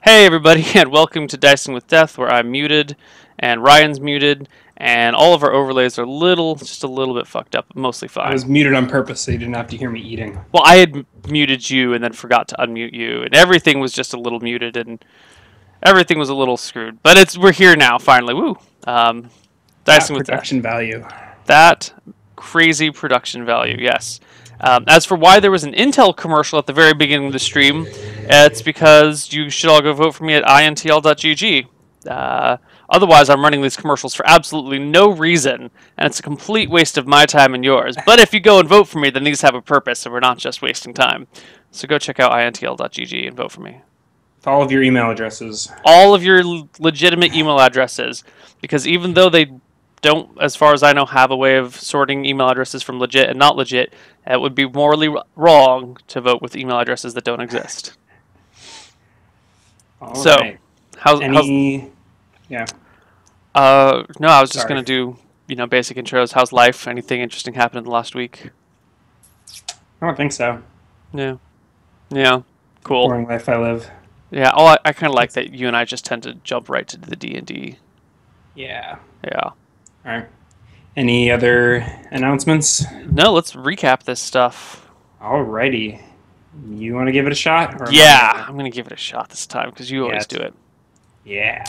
Hey everybody, and welcome to Dicing with Death, where I'm muted, and Ryan's muted, and all of our overlays are just a little bit fucked up, but mostly I fine. was muted on purpose so you didn't have to hear me eating. Well, I had muted you and then forgot to unmute you, and everything was just a little muted, and everything was a little screwed. But we're here now, finally. Woo! That Dicing with Death. production value. That crazy production value, yes. As for why there was an Intel commercial at the very beginning of the stream, it's because you should all go vote for me at intl.gg. Otherwise, I'm running these commercials for absolutely no reason, and it's a complete waste of my time and yours. But if you go and vote for me, then these have a purpose, and we're not just wasting time. So go check out intl.gg and vote for me. With all of your email addresses. All of your legitimate email addresses, because even though they don't, as far as I know, have a way of sorting email addresses from legit and not legit, it would be morally wrong to vote with email addresses that don't exist. All So, right. Yeah. No, I was just Sorry. gonna do, basic intros. How's life? Anything interesting happened in the last week? I don't think so. Yeah. Yeah. Cool. Boring life I live. Yeah. Oh, I kind of like that you and I just tend to jump right to the D&D. Yeah. Yeah. All right. Any other announcements? No, let's recap this stuff. Alrighty. You want to give it a shot? Or Yeah, I'm gonna give it a shot this time because you always do it. Yeah.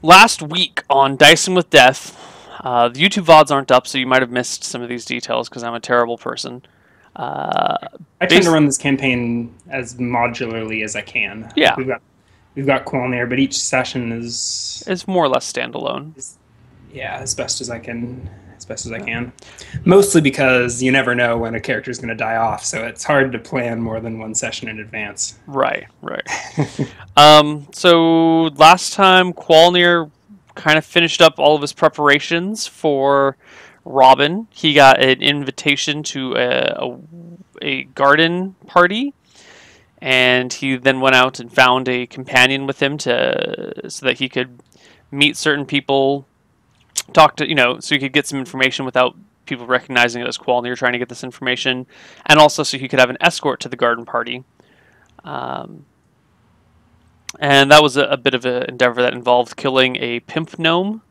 Last week on Dicing with Death, the YouTube VODs aren't up, so you might have missed some of these details because I'm a terrible person. I tend to run this campaign as modularly as I can. Yeah. We've got Qualnir, but each session is It's more or less standalone. as best as I can. Mostly because you never know when a character is going to die off, so it's hard to plan more than one session in advance. Right. So last time, Qualnir kind of finished up all of his preparations for Robin. He got an invitation to a garden party, and he then went out and found a companion with him so that he could meet certain people, talk to, so he could get some information without people recognizing it as Qualnir trying to get this information, and also so he could have an escort to the garden party. And that was a bit of an endeavor that involved killing a pimp gnome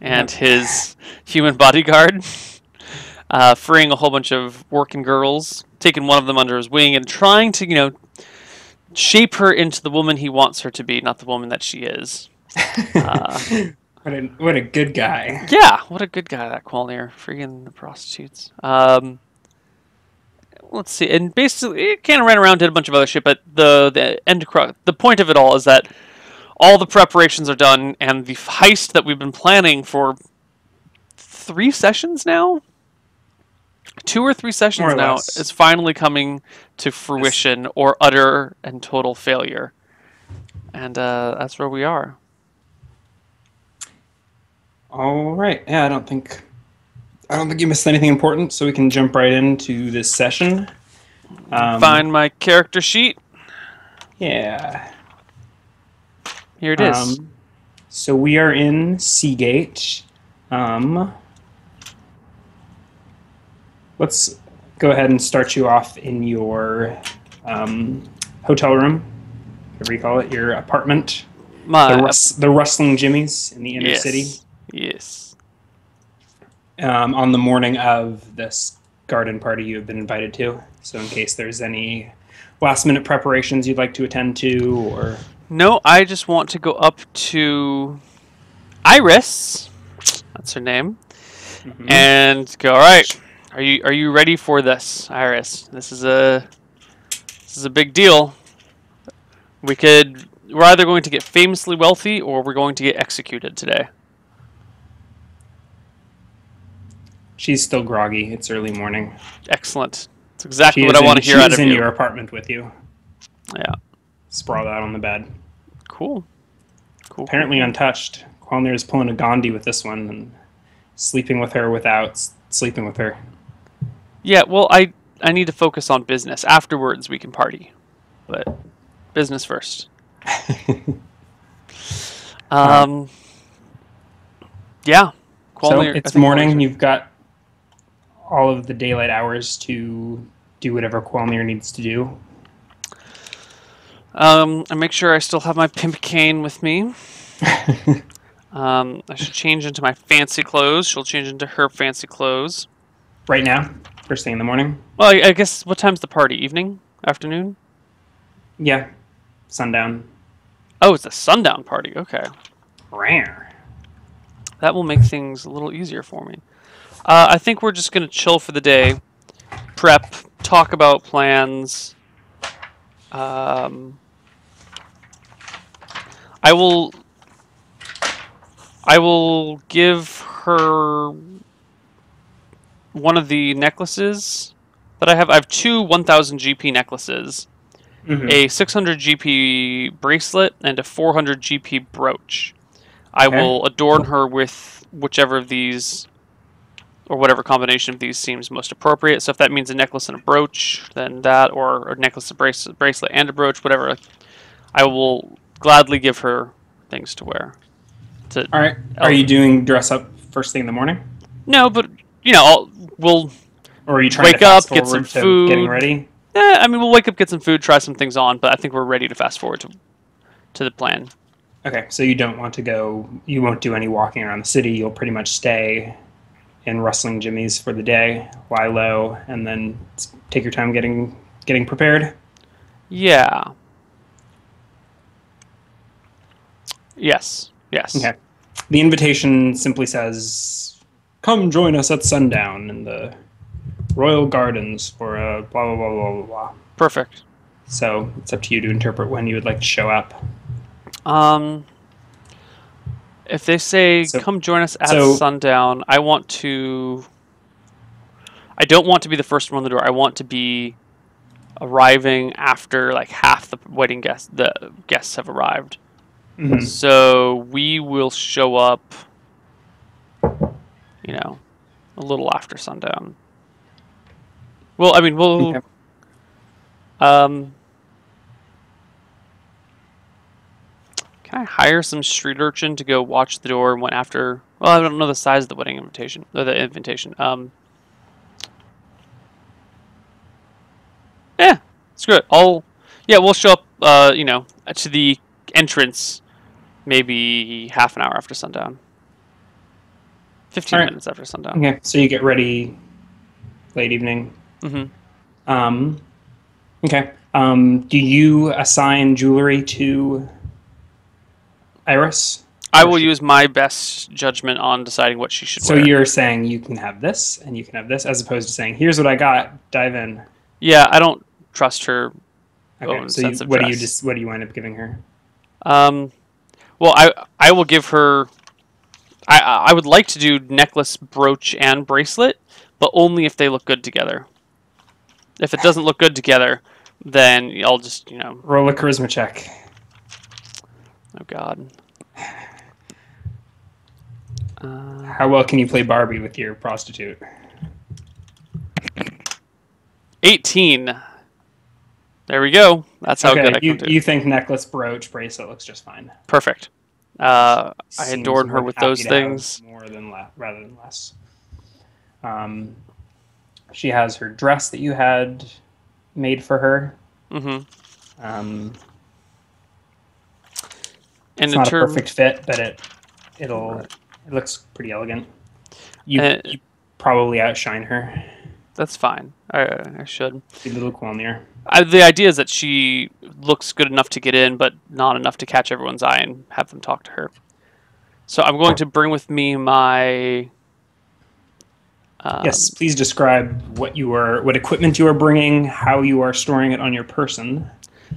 and his human bodyguard, freeing a whole bunch of working girls, taking one of them under his wing, and trying to, shape her into the woman he wants her to be, not the woman that she is. What a good guy. Yeah, what a good guy, that Qualnir. Freaking the prostitutes. Let's see, and basically, it kind of ran around, did a bunch of other shit, but the point of it all is that all the preparations are done, and the heist that we've been planning for 3 sessions now? 2 or 3 sessions now is finally coming to fruition, or utter and total failure. And that's where we are. All right. Yeah, I don't think you missed anything important, so we can jump right into this session. Find my character sheet. Yeah. Here it is. So we are in Seagate. Let's go ahead and start you off in your hotel room, whatever you call it, your apartment. The Rustling Jimmy's in the inner city. Yes. On the morning of this garden party you have been invited to. So in case there's any last-minute preparations you'd like to attend to, or... No, I just want to go up to Iris, that's her name, and go, all right, are you ready for this, Iris? This is a big deal. We're either going to get famously wealthy or we're going to get executed today. She's still groggy. It's early morning. Excellent. That's exactly what I want to hear out of you. She's in your apartment with you. Yeah. Sprawled out on the bed. Cool. Apparently untouched. Qualnir is pulling a Gandhi with this one and sleeping with her without sleeping with her. Yeah, well, I need to focus on business. Afterwards, we can party. But business first. Yeah. So it's morning. You've got all of the daylight hours to do whatever Qualnir needs to do. I make sure I still have my pimp cane with me. I should change into my fancy clothes. She'll change into her fancy clothes. Right now? First thing in the morning? Well, I guess, what time's the party? Evening? Afternoon? Yeah. Sundown. Oh, it's a sundown party. Okay. Rare. That will make things a little easier for me. I think we're just going to chill for the day. Prep. Talk about plans. I will give her one of the necklaces that I have. I have two 1000 GP necklaces, a 600 GP bracelet, and a 400 GP brooch. I will adorn her with whichever of these, or whatever combination of these seems most appropriate. So if that means a necklace and a brooch, then that, or a necklace, a bracelet, and a brooch, whatever. I will gladly give her things to wear. All right. Are you doing dress up first thing in the morning? No, but we'll. Or are you trying wake to fast up, get some forward to food, getting ready? I mean, we'll wake up, get some food, try some things on, but I think we're ready to fast forward to the plan. Okay, so you don't want to go. You won't do any walking around the city. You'll pretty much stay in Rustling Jimmy's for the day, lie low, and then take your time getting prepared. Yeah. Yes. Okay. The invitation simply says, "Come join us at sundown in the Royal Gardens for a blah blah blah blah blah blah." Perfect. So it's up to you to interpret when you would like to show up. If they say, "Come join us at sundown," I don't want to be the first one on the door. I want to be arriving after like half the guests have arrived. Mm-hmm. So we will show up, a little after sundown. Well, I mean, we'll. Okay. Can I hire some street urchin to go watch the door and went after? Well, I don't know the size of the wedding invitation or the invitation. Yeah, screw it. We'll show up. To the entrance, maybe half an hour after sundown. 15 minutes after sundown. Okay, so you get ready late evening. Mm-hmm. Okay. Do you assign jewelry to Iris? I will use my best judgment on deciding what she should wear. So you're saying you can have this and you can have this, as opposed to saying, "Here's what I got. Dive in." Yeah, I don't trust her. Okay. So what do you wind up giving her? Well, I will give her. I would like to do necklace, brooch, and bracelet, but only if they look good together. If it doesn't look good together, then I'll just roll a charisma check. Oh God. How well can you play Barbie with your prostitute? 18. There we go. That's how good I can do. You think necklace, brooch, bracelet looks just fine. Perfect. I adorn her with those things. Rather than less. She has her dress that you had made for her. Mm-hmm. It's not a perfect fit, but it looks pretty elegant. You probably outshine her. That's fine. I should. Be a little Qualnier. The idea is that she looks good enough to get in, but not enough to catch everyone's eye and have them talk to her. So I'm going to bring with me my... yes, please describe what equipment you are bringing, how you are storing it on your person.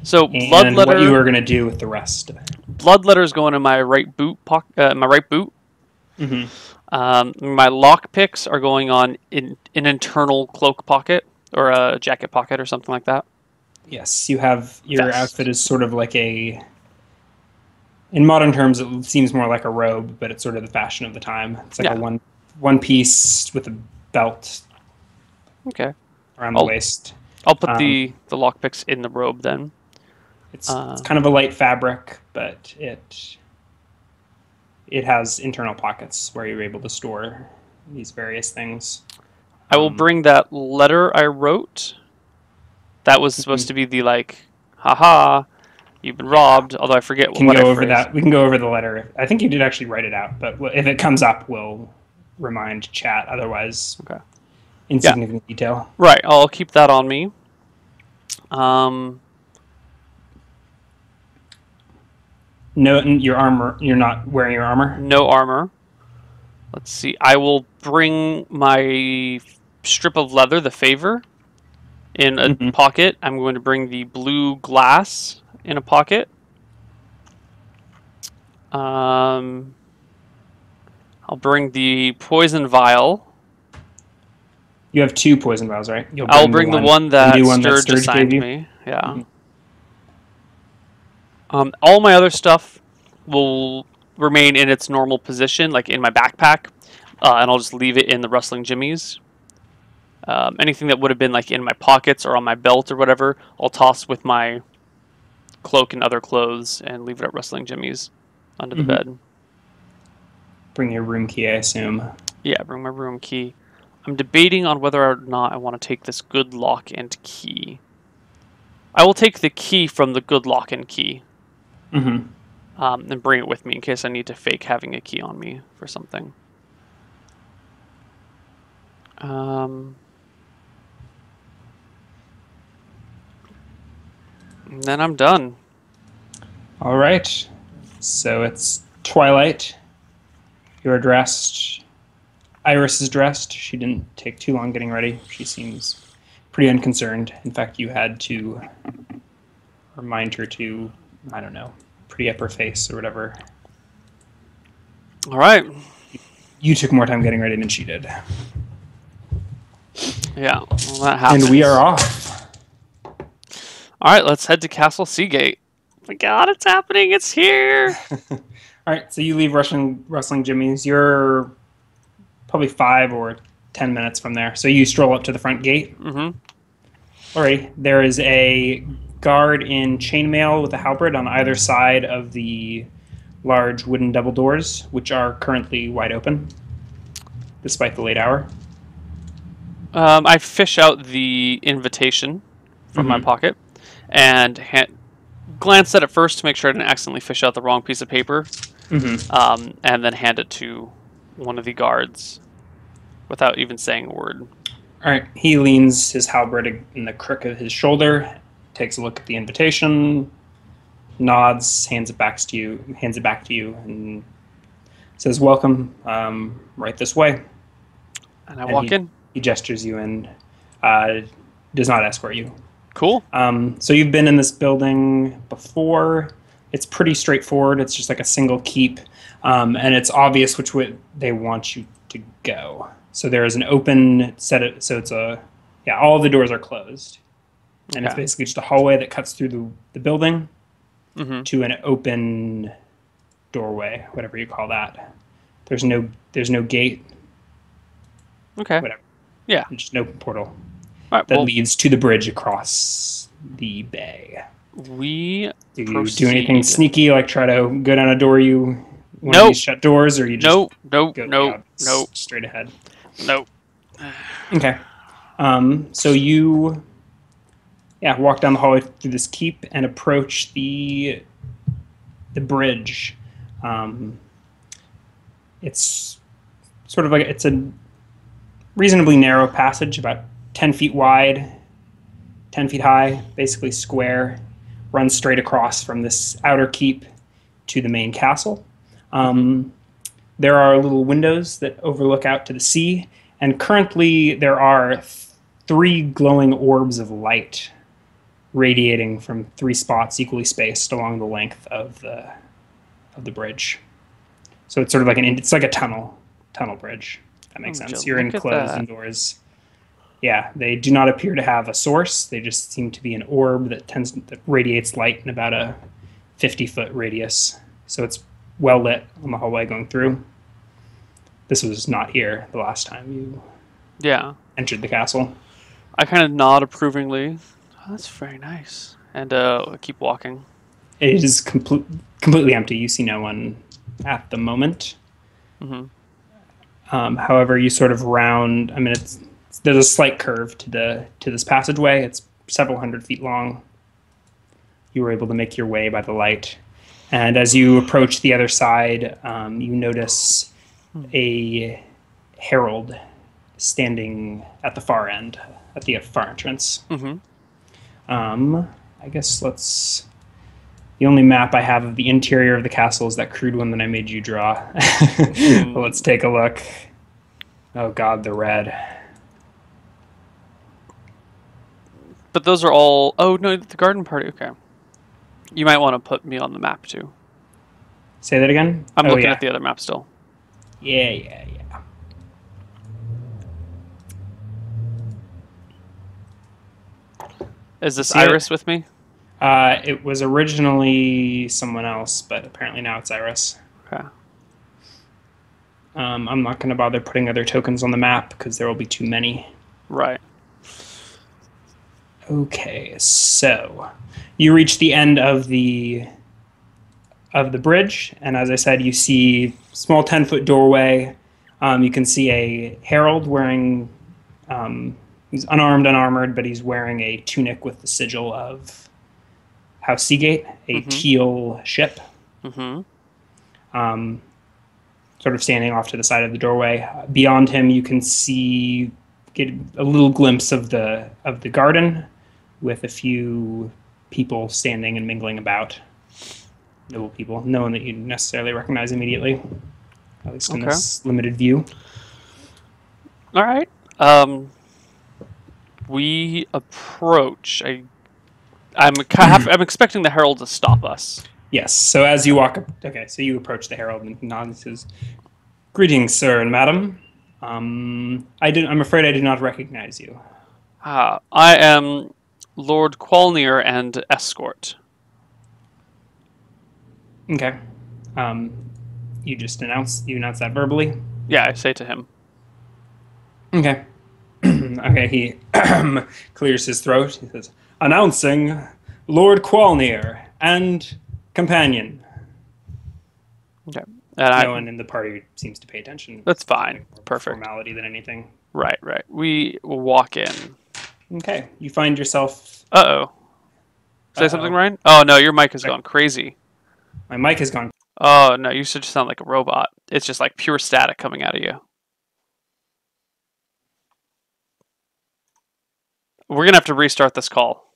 So and what you are going to do with the rest. Bloodletter's going in my right boot pocket. My right boot. Mm-hmm. My lock picks are going on in an internal cloak pocket or a jacket pocket or something like that. Yes, you have your outfit is sort of like a. In modern terms, it seems more like a robe, but it's sort of the fashion of the time. It's like a one piece with a belt. Okay. Around the waist. I'll put the lockpicks in the robe then. It's kind of a light fabric, but it has internal pockets where you're able to store these various things. I will bring that letter I wrote. That was supposed to be the haha, You've been robbed, although I forget Can what I go over phrased. that. We can go over the letter. I think you did actually write it out, but if it comes up, we'll remind chat. Otherwise, Okay. insignificant detail. Right, I'll keep that on me. Um, No, your armor. You're not wearing your armor. no armor. Let's see. I will bring my strip of leather, the favor, in a Mm-hmm. pocket. I'm going to bring the blue glass in a pocket. I'll bring the poison vial. You have 2 poison vials, right? I'll bring the one the that new one that Sturge Sturge gave assigned you. me. Yeah. Mm-hmm. All my other stuff will remain in its normal position, like in my backpack, and I'll just leave it in the rustling jimmies. Anything that would have been like in my pockets or on my belt or whatever, I'll toss with my cloak and other clothes and leave it at rustling jimmies under the bed. Bring your room key, I assume. Yeah, bring my room key. I'm debating on whether or not I want to take this good lock and key. I will take the key from the good lock and key. Mm-hmm. And bring it with me in case I need to fake having a key on me for something. And then I'm done. All right. So it's twilight. You're dressed. Iris is dressed. She didn't take too long getting ready. She seems pretty unconcerned. In fact, you had to remind her to, I don't know, pretty up her face or whatever. All right. You took more time getting ready than she did. Yeah, well, that happens. And we are off. All right, let's head to Castle Seagate. Oh my God, it's happening! It's here. All right, so you leave Rustling Jimmy's. You're probably 5 or 10 minutes from there. So you stroll up to the front gate. Mm-hmm. All right, there is a guard in chainmail with a halberd on either side of the large wooden double doors, which are currently wide open, despite the late hour. I fish out the invitation from my pocket and glance at it first to make sure I didn't accidentally fish out the wrong piece of paper, and then hand it to one of the guards without even saying a word. All right, he leans his halberd in the crook of his shoulder, takes a look at the invitation, nods, hands it back to you, and says, "Welcome, right this way." And I walk in. He gestures you in, does not escort you. Cool. So you've been in this building before. It's pretty straightforward. It's just like a single keep, and it's obvious which way they want you to go. So there is an open set. So it's all the doors are closed, and it's basically just a hallway that cuts through the building to an open doorway, whatever you call that. There's no gate. Okay. Whatever. Yeah. Just an open portal All right, that leads to the bridge across the bay. We do you do anything sneaky, like try to go down a door one of these shut doors, or you just go straight ahead? Nope. Okay. So you walk down the hallway through this keep and approach the bridge. It's sort of like it's a reasonably narrow passage, about 10 feet wide, 10 feet high, basically square, runs straight across from this outer keep to the main castle. There are little windows that overlook out to the sea, and currently there are 3 glowing orbs of light radiating from 3 spots equally spaced along the length of the bridge. So it's sort of like it's like a tunnel bridge. That makes sense. You're enclosed indoors. Yeah, they do not appear to have a source. They just seem to be an orb that radiates light in about a 50-foot radius. So it's well lit on the hallway going through. This was not here the last time you entered the castle. I kind of nod approvingly. Oh, that's very nice. And keep walking. It is completely empty. You see no one at the moment. However, you sort of round. I mean, there's a slight curve to this passageway. It's several hundred feet long. you were able to make your way by the light. And as you approach the other side, you notice a herald standing at the far end, at the far entrance. I guess the only map I have of the interior of the castle is that crude one that I made you draw. Well, let's take a look. Oh God, the red. But those are all... Oh, no, the garden party. Okay. You might want to put me on the map, too. Say that again? I'm looking at the other map still. Yeah. Is this Iris with me? It was originally someone else, but apparently now it's Iris. Okay. I'm not going to bother putting other tokens on the map because there will be too many. Right. Okay, so you reach the end of the bridge, and as I said, you see small 10-foot doorway. You can see a herald wearing... he's unarmed, unarmored, but he's wearing a tunic with the sigil of House Seagate, a teal ship. Sort of standing off to the side of the doorway. Beyond him, you can get a little glimpse of the garden, with a few people standing and mingling about. Noble people, no one that you necessarily recognize immediately, at least in this limited view. All right. We approach. I'm expecting the herald to stop us. Yes. So as you walk up, so you approach the herald and nods and says, "Greetings, sir and madam. I'm afraid I do not recognize you." I am Lord Qualnir and escort. Okay. You announced that verbally? Yeah, I say to him. Okay. Okay, he clears his throat. He says, "Announcing Lord Qualnir and companion." Okay. No one in the party seems to pay attention. That's fine. More Perfect. Formality than anything. Right. We walk in. Okay. You find yourself... Uh-oh. Say something, Ryan? Oh, no, your mic has gone crazy. My mic has gone... Oh, no, you should just sound like a robot. It's just like pure static coming out of you. We're going to have to restart this call.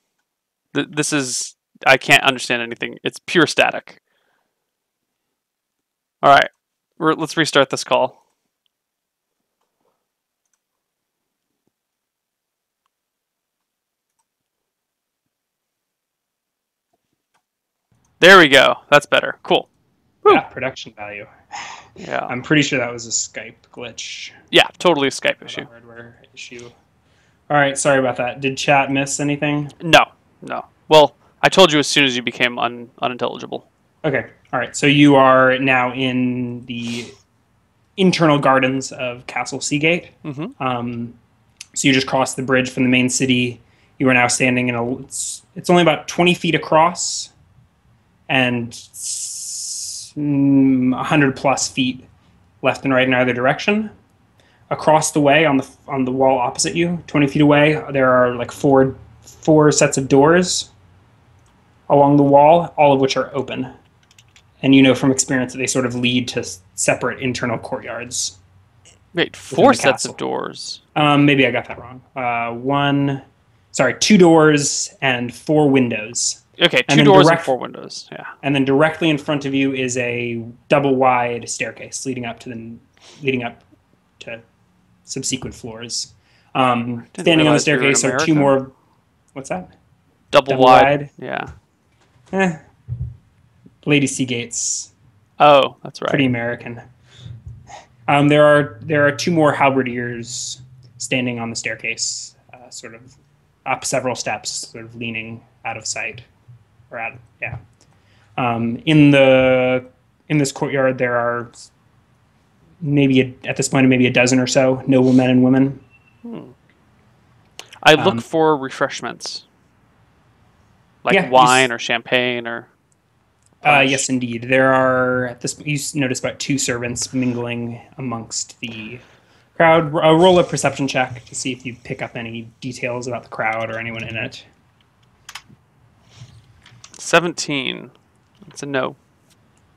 This is... I can't understand anything. It's pure static. All right. Let's restart this call. There we go. That's better. Cool. Woo. Yeah, production value. Yeah. I'm pretty sure that was a Skype glitch. Yeah, totally a Skype issue. Hardware issue. All right, sorry about that. Did chat miss anything? No. Well, I told you as soon as you became unintelligible. Okay. All right. So you are now in the internal gardens of Castle Seagate. So you just crossed the bridge from the main city. You are now standing in it's only about 20 feet across and 100 plus feet left and right in either direction. Across the way on the wall opposite you, 20 feet away, there are like four sets of doors along the wall, all of which are open. And you know from experience that they sort of lead to separate internal courtyards. Wait, 4 sets of doors? Maybe I got that wrong. 2 doors and 4 windows. Okay, 2 doors and 4 windows. Yeah. And then directly in front of you is a double-wide staircase leading up to subsequent floors. Standing on the staircase are 2 more. What's that? Double wide. Yeah. Lady Seagate's. Oh, that's right. Pretty American. There are 2 more halberdiers standing on the staircase, sort of up several steps, sort of leaning out of sight, in this courtyard, there are at this point maybe a dozen or so noblemen and women. I look for refreshments, like wine or champagne or. Yes, indeed. There are you notice about 2 servants mingling amongst the crowd. Roll a perception check to see if you pick up any details about the crowd or anyone in it. 17. It's a no.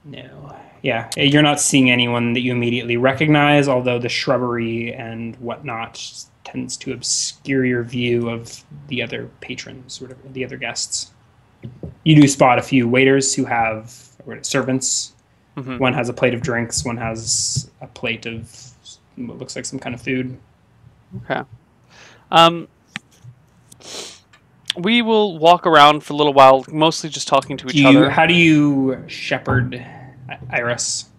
No. Yeah, you're not seeing anyone that you immediately recognize, although the shrubbery and whatnot tends to obscure your view of the other patrons, sort of the other guests. You do spot a few waiters who have servants. Mm-hmm. One has a plate of drinks, one has a plate of what looks like some kind of food. Okay. We will walk around for a little while, mostly just talking to each other. How do you shepherd Iris?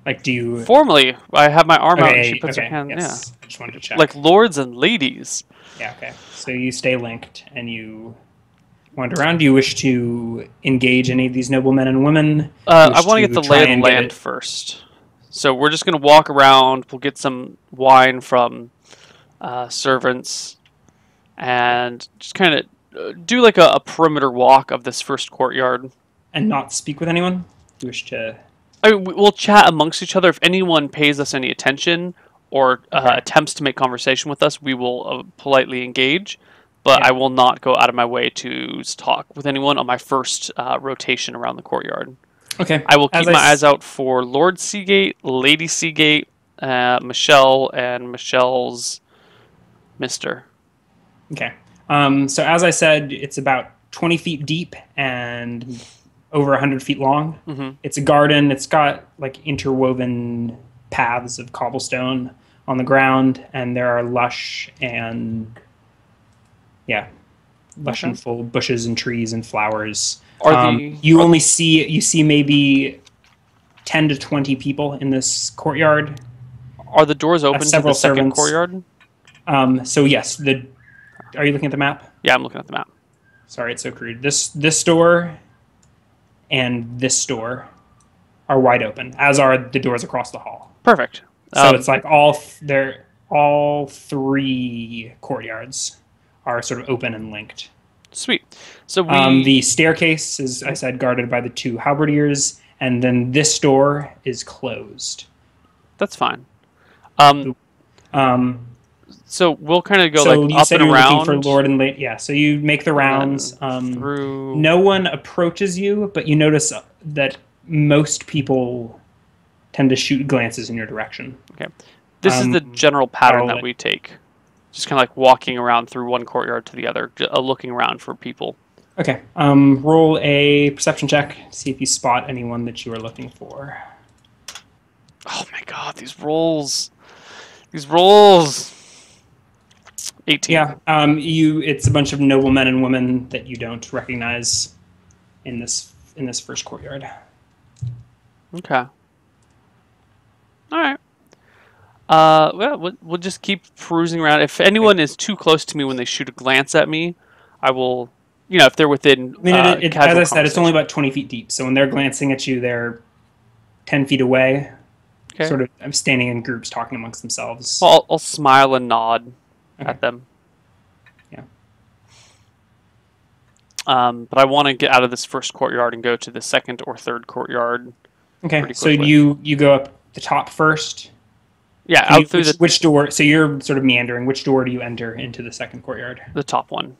Like, do you... Formally, I have my arm out and she puts her hand... Yes. Yeah. I just wanted to check. Like lords and ladies. Yeah, okay. So you stay linked and you wander around. Do you wish to engage any of these noblemen and women? I want to get the lay of the land first. So we're just going to walk around. We'll get some wine from servants and just kind of do like a perimeter walk of this first courtyard. And not speak with anyone? You wish to... we'll chat amongst each other. If anyone pays us any attention or attempts to make conversation with us, we will politely engage. But I will not go out of my way to talk with anyone on my first rotation around the courtyard. Okay. I will keep my eyes out for Lord Seagate, Lady Seagate, Michelle, and Michelle's Mister. Okay. So as I said, it's about 20 feet deep and over 100 feet long. Mm-hmm. It's a garden. It's got like interwoven paths of cobblestone on the ground, and there are lush and full bushes and trees and flowers. You see maybe 10 to 20 people in this courtyard. Are the doors open to the second courtyard? So yes, are you looking at the map? Yeah, I'm looking at the map. Sorry, it's so crude. This door and this door are wide open, as are the doors across the hall. Perfect. So it's like all three courtyards are sort of open and linked. Sweet. So the staircase is, I said, guarded by the two halberdiers, and then this door is closed. That's fine. So we'll kind of go up and around. Looking for Lord and Lady. Yeah. So you make the rounds. Through. No one approaches you, but you notice that most people tend to shoot glances in your direction. Okay. This is the general pattern that we take. Just kind of like walking around through one courtyard to the other, looking around for people. Okay. Roll a perception check. See if you spot anyone that you are looking for. Oh my god, these rolls. 18. Yeah. It's a bunch of noblemen and women that you don't recognize in this first courtyard. Okay. All right. Well, we'll just keep perusing around. If anyone is too close to me when they shoot a glance at me, I will, if they're within. As I said, it's only about 20 feet deep. So when they're glancing at you, they're 10 feet away. Okay. Sort of standing in groups, talking amongst themselves. Well, I'll smile and nod at them. Yeah. But I want to get out of this first courtyard and go to the second or third courtyard. Okay. So you go up the top first. Yeah, out through which door? So you're sort of meandering. Which door do you enter into the second courtyard? The top one.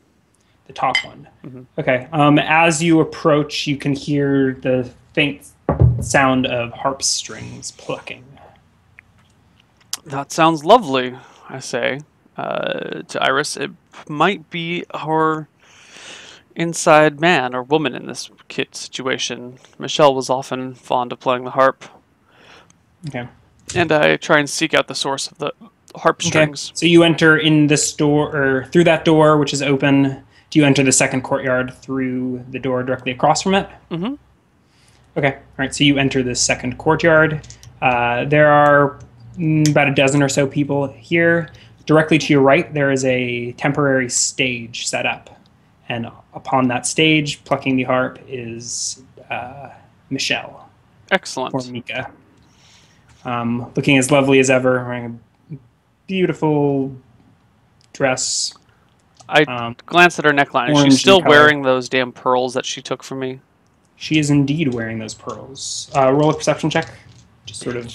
The top one. Mm-hmm. Okay. As you approach, you can hear the faint sound of harp strings plucking. That sounds lovely, I say to Iris. It might be our inside man or woman in this situation. Michelle was often fond of playing the harp. Okay. And I try and seek out the source of the harp strings. Okay. So you enter in this door, or through that door, which is open. Do you enter the second courtyard through the door directly across from it? Mm-hmm. Okay. All right. So you enter the second courtyard. There are about a dozen or so people here. Directly to your right, there is a temporary stage set up. And upon that stage, plucking the harp, is Michelle. Excellent. Or Mika. Looking as lovely as ever, wearing a beautiful dress. I glanced at her neckline. Is she still wearing those damn pearls that she took from me? She is indeed wearing those pearls. Roll a perception check. Just sort of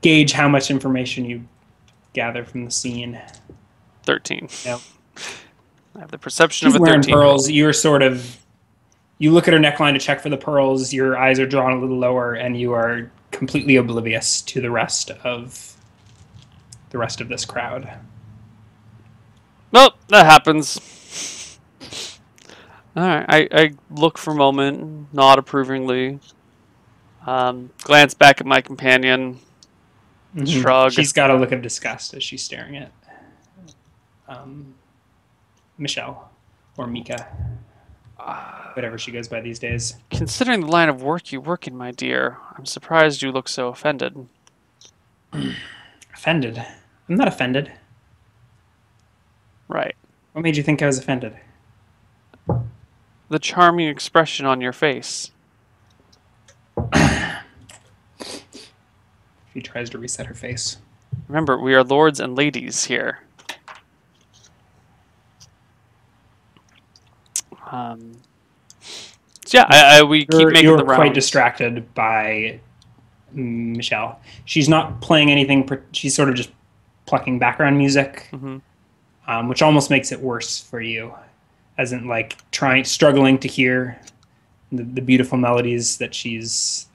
gauge how much information you gather from the scene. 13. Yep. I have the perception of a 13. She's wearing pearls. You're sort of You look at her neckline to check for the pearls. Your eyes are drawn a little lower, and you are completely oblivious to the rest of this crowd. Well, that happens. All right, I look for a moment, nod approvingly, glance back at my companion, shrug. She's got a look of disgust as she's staring at Michelle or Mika, whatever she goes by these days. Considering the line of work you work in, my dear, I'm surprised you look so offended. Offended? I'm not offended. Right. What made you think I was offended? The charming expression on your face. She tries to reset her face. Remember, we are lords and ladies here. So yeah, we keep making the rounds. You're quite distracted by Michelle. She's not playing anything. She's sort of just plucking background music, which almost makes it worse for you, as in like struggling to hear the beautiful melodies that she's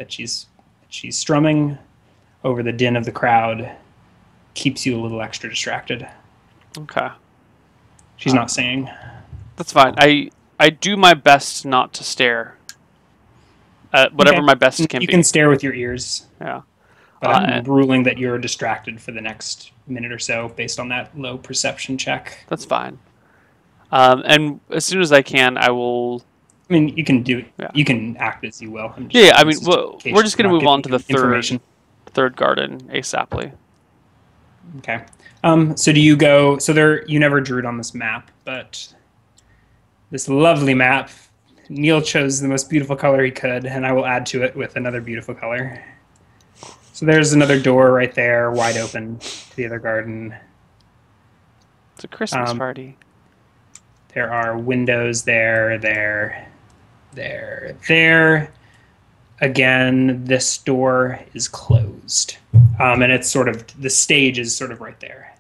strumming over the din of the crowd. Keeps you a little extra distracted. Okay. She's not singing. That's fine. I do my best not to stare at whatever my best can be. You can stare with your ears. Yeah. But I'm ruling that you're distracted for the next minute or so based on that low perception check. That's fine. And as soon as I can, I will... I mean, you can do it. Yeah. You can act as you will. Yeah, I mean, we're just going to move on to the third garden ASAPly. Okay. So do you go... So you never drew it on this map, but this lovely map, Neil chose the most beautiful color he could, and I will add to it with another beautiful color. So there's another door right there, wide open to the other garden. It's a Christmas party. There are windows there. Again, this door is closed. And it's sort of, the stage is sort of right there.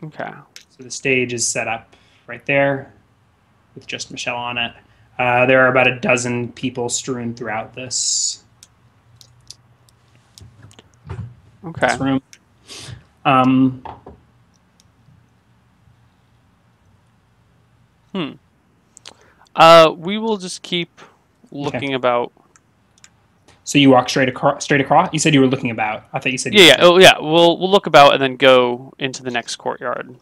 Okay. So the stage is set up right there with just Michelle on it. There are about a dozen people strewn throughout this room. We will just keep looking about. So you walk straight across? You said you were looking about. I thought you said... Yeah. Oh, yeah. We'll look about and then go into the next courtyard.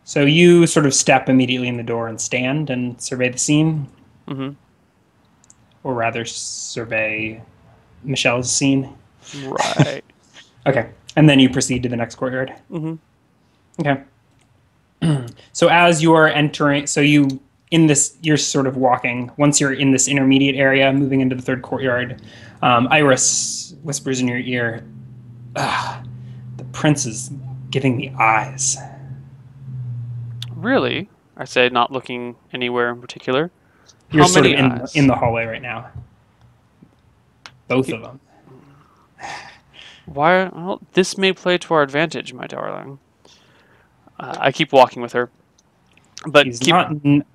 So you sort of step immediately in the door and stand and survey the scene? Mm-hmm. Or rather, survey Michelle's scene? Right. Okay. And then you proceed to the next courtyard? Mm-hmm. Okay. So as you are entering... So you're sort of walking. Once you're in this intermediate area, moving into the third courtyard, Iris whispers in your ear, the prince is giving me eyes. Really? I say, not looking anywhere in particular. You're sort of in the hallway right now. Both of them. Why? Well, this may play to our advantage, my darling. I keep walking with her. But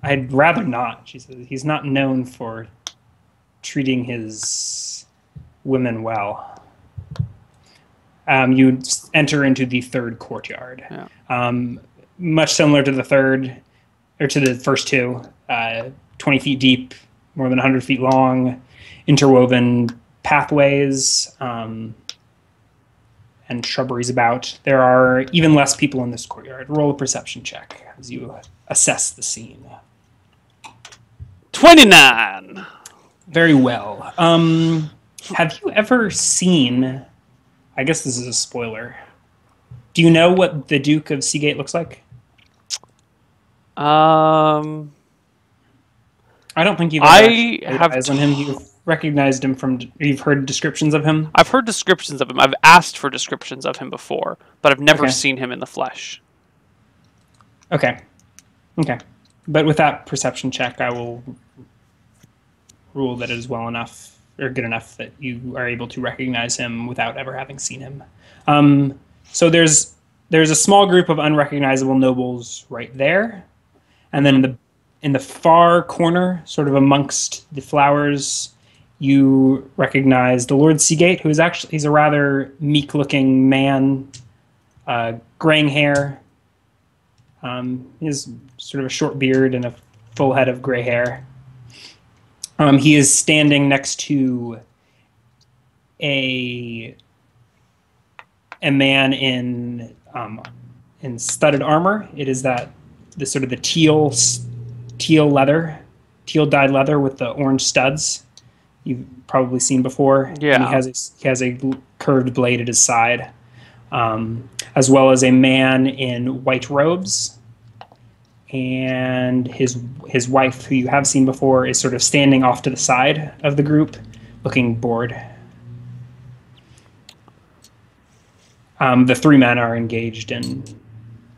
I'd rather not, she says. He's not known for treating his women well. You enter into the third courtyard. Yeah. Much similar to the first two. 20 feet deep, more than 100 feet long, interwoven pathways, and shrubberies about. There are even less people in this courtyard. Roll a perception check as you assess the scene. 29! Very well. Have you ever seen... I guess this is a spoiler. Do you know what the Duke of Seagate looks like? I don't think you've ever eyes on him. You've recognized him from... You've heard descriptions of him? I've heard descriptions of him. I've asked for descriptions of him before, but I've never seen him in the flesh. Okay. But with that perception check, I will rule that it is well enough, or good enough, that you are able to recognize him without ever having seen him. So there's a small group of unrecognizable nobles right there, and then in the far corner, sort of amongst the flowers, you recognize the Lord Seagate, who is actually he's a rather meek-looking man, graying hair. He has sort of a short beard and a full head of gray hair. He is standing next to a man in studded armor. It is the sort of the teal dyed leather with the orange studs you've probably seen before. Yeah. And he has a curved blade at his side, as well as a man in white robes. And his wife, who you have seen before, is sort of standing off to the side of the group, looking bored. The three men are engaged in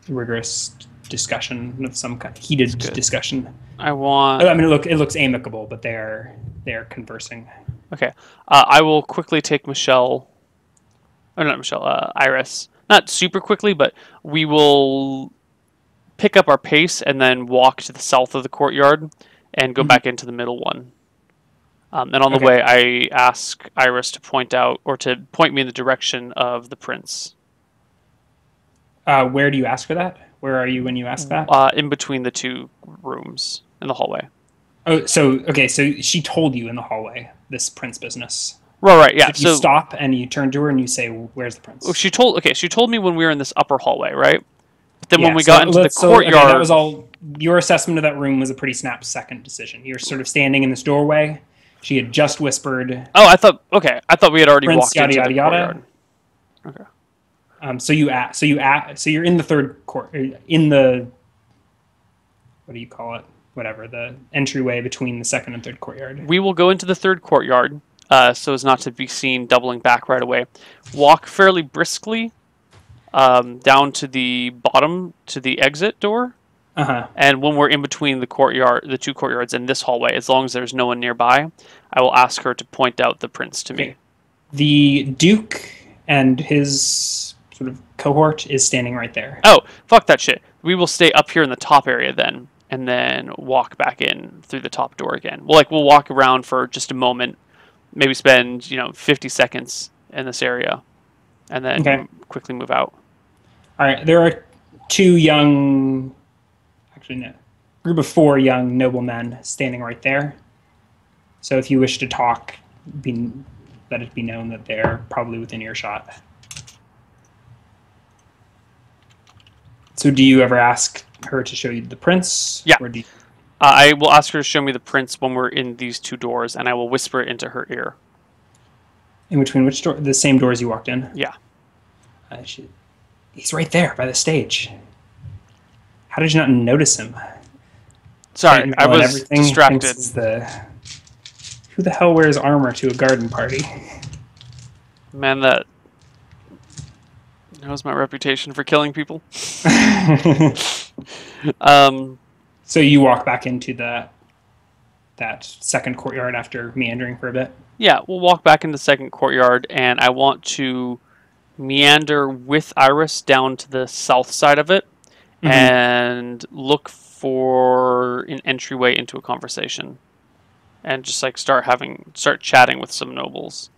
rigorous discussion of some kind, heated discussion. I mean, it looks amicable, but they're conversing. Okay. I will quickly take Michelle. Or not Michelle. Iris. Not super quickly, but we will pick up our pace and then walk to the south of the courtyard and go back into the middle one. And on the way, I ask Iris to point me in the direction of the prince. Where do you ask for that? Where are you when you ask that? In between the two rooms in the hallway. Oh, so she told you in the hallway this prince business. Right, yeah. So you stop and you turn to her and you say, "Where's the prince?" Well, she told me when we were in this upper hallway, right? But then when we got into the courtyard, that was all. Your assessment of that room was a pretty snap-second decision. You're sort of standing in this doorway. She had just whispered. Oh, I thought we had already walked into the courtyard. Okay. So you're in the third court, in the, what do you call it? Whatever, the entryway between the second and third courtyard. We will go into the third courtyard, so as not to be seen doubling back right away. Walk fairly briskly down to the bottom, to the exit door. And when we're in between the two courtyards and this hallway, as long as there's no one nearby, I will ask her to point out the prince to me. The Duke and his sort of cohort is standing right there. Oh, fuck that shit. We will stay up here in the top area then, and then walk back in through the top door again. We'll walk around for just a moment, maybe spend 50 seconds in this area, and then quickly move out. All right, there are group of 4 young noblemen standing right there. So if you wish to talk, let it be known that they're probably within earshot. So do you ever ask her to show you the prince? Yeah. Or I will ask her to show me the prince when we're in these two doors, and I will whisper it into her ear. In between which door? The same doors you walked in? Yeah. He's right there by the stage. How did you not notice him? Sorry, I was distracted. Who the hell wears armor to a garden party? Man, that knows my reputation for killing people. So you walk back into that second courtyard after meandering for a bit? Yeah, we'll walk back into the second courtyard, and I want to meander with Iris down to the south side of it and look for an entryway into a conversation. And just start chatting with some nobles.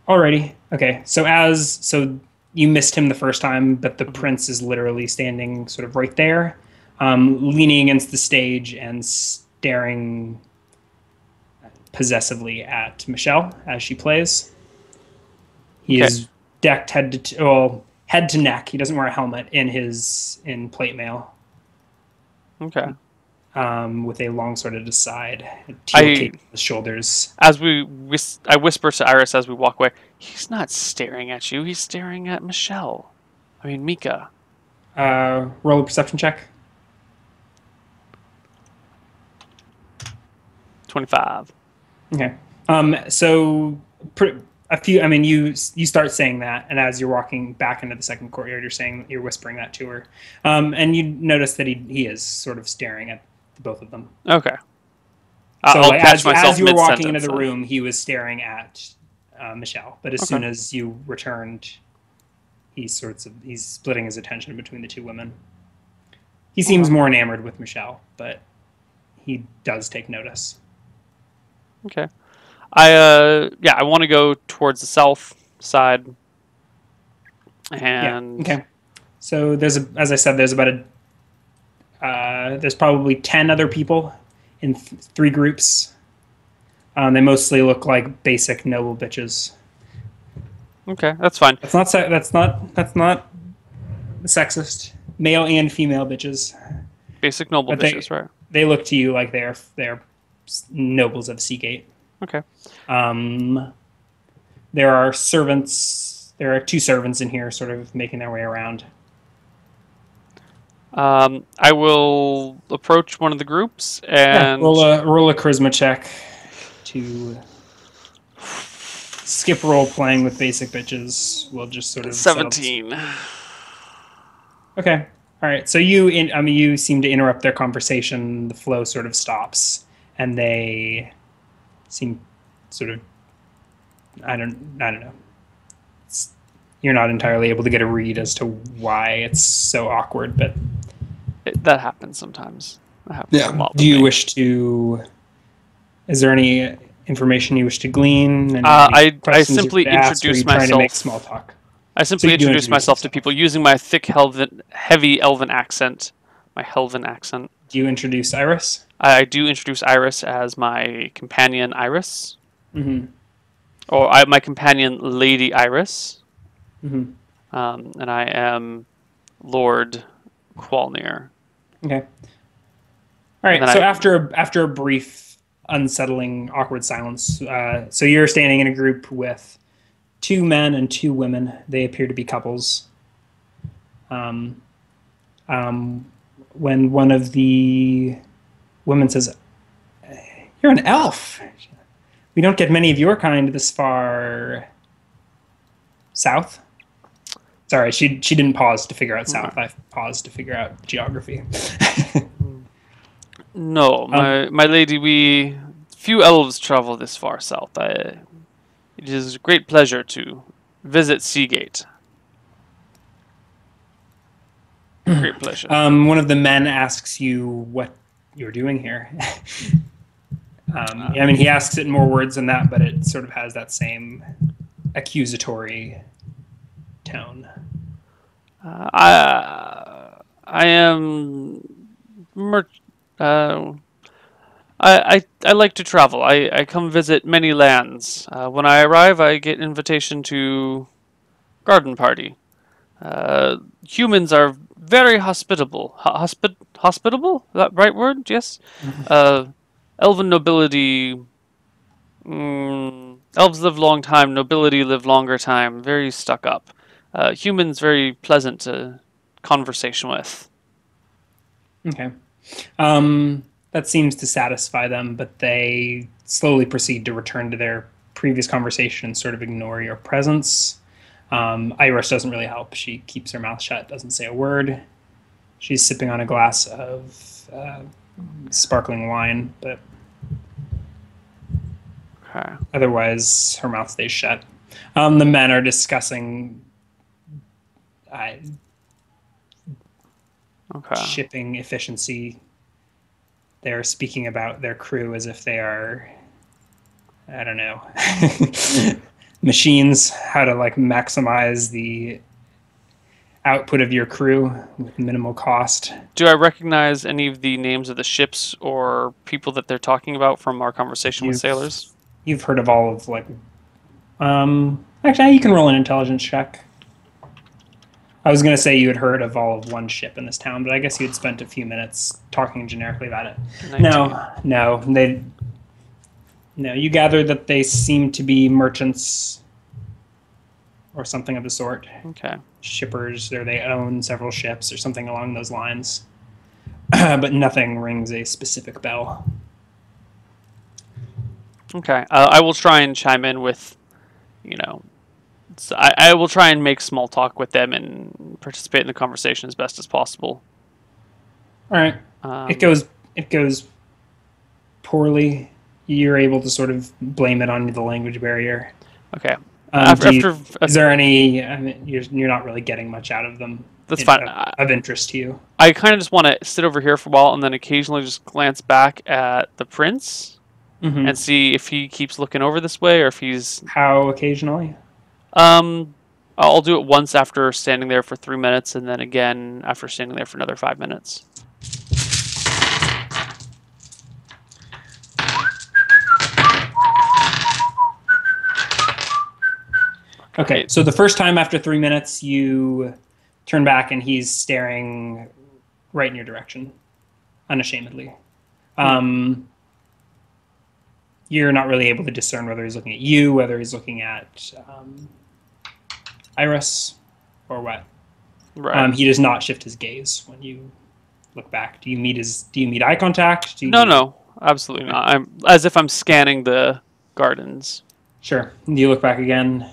Alrighty. Okay. So you missed him the first time, but the prince is literally standing sort of right there, leaning against the stage and staring possessively at Michelle as she plays. He is decked head to neck. He doesn't wear a helmet in plate mail. Okay. With a long sword at his side, teal cape on his shoulders. I whisper to Iris as we walk away, he's not staring at you, he's staring at Michelle. I mean, Mika. Roll a perception check. 25. Okay. You start saying that, and as you're walking back into the second courtyard, you're whispering that to her, and you notice that he is sort of staring at both of them. Okay. So I'll catch myself as you were walking into the room, he was staring at Michelle, but as soon as you returned, he's splitting his attention between the two women. He seems more enamored with Michelle, but he does take notice. Okay. I want to go towards the south side, Yeah. and Okay. So as I said, there's about there's probably 10 other people in three groups. They mostly look like basic noble bitches. okay, that's fine. That's not sexist. Male and female bitches, Basic noble but bitches, right? they look to you like they're nobles of Seagate. Okay. Um, there are servants. There are two servants in here, sort of making their way around. I will approach one of the groups Yeah, and roll a charisma check to skip role playing with basic bitches. We'll just sort of settle this. 17. Okay. All right. So you seem to interrupt their conversation. The flow sort of stops, and they seem sort of I don't know. You're not entirely able to get a read as to why it's so awkward, but That happens sometimes. That happens a lot. Do you wish to? Is there any information you wish to glean? I simply introduce myself. Trying to make small talk. I simply introduce myself to people using my thick, heavy elven accent. My Helven accent. Do you introduce Iris? I do introduce Iris as my companion, Iris. Mm-hmm. Or my companion, Lady Iris. Mm-hmm. And I am Lord Qualnir. Okay. All right. So after a brief, unsettling, awkward silence, so you're standing in a group with two men and two women. They appear to be couples. When one of the women says, "You're an elf. We don't get many of your kind this far south." Sorry, she didn't pause to figure out south. I paused to figure out geography. No, my lady, few elves travel this far south. It is a great pleasure to visit Seagate. Great pleasure. One of the men asks you what you're doing here. I mean, he asks it in more words than that, but it sort of has that same accusatory tone. I am I like to travel. I come visit many lands. When I arrive, I get invitation to garden party. Humans are very hospitable. Hospitable? Is that right word? Yes. Elven nobility. Elves live long time. Nobility live longer time. Very stuck up. Humans very pleasant to conversation with. Okay. That seems to satisfy them, but they slowly proceed to return to their previous conversation and sort of ignore your presence. Iris doesn't really help. She keeps her mouth shut, doesn't say a word. She's sipping on a glass of sparkling wine, but otherwise her mouth stays shut. The men are discussing shipping efficiency. They're speaking about their crew as if they are, I don't know, machines, how to like maximize the output of your crew with minimal cost. Do I recognize any of the names of the ships or people that they're talking about from our conversation with sailors? You've heard of all of like, actually you can roll an intelligence check. I was going to say you had heard of all of one ship in this town, but I guess you had spent a few minutes talking generically about it. 19. No, you gather that they seem to be merchants or something of the sort. Okay. Shippers, or they own several ships or something along those lines. But nothing rings a specific bell. Okay. I will try and chime in with, so I will try and make small talk with them and participate in the conversation as best as possible. All right. It goes poorly. You're able to sort of blame it on the language barrier. Okay. Is there any? I mean, you're not really getting much out of them. That's fine. Of interest to you. I kind of just want to sit over here for a while and then occasionally just glance back at the prince and see if he keeps looking over this way or if he's. How occasionally? I'll do it once after standing there for 3 minutes, and then again after standing there for another 5 minutes. Okay, so the first time after 3 minutes, you turn back and he's staring right in your direction, unashamedly. You're not really able to discern whether he's looking at you, whether he's looking at Iris, or what. Right. He does not shift his gaze when you look back. Do you meet eye contact? No, absolutely not. I'm as if I'm scanning the gardens. Sure. Do you look back again?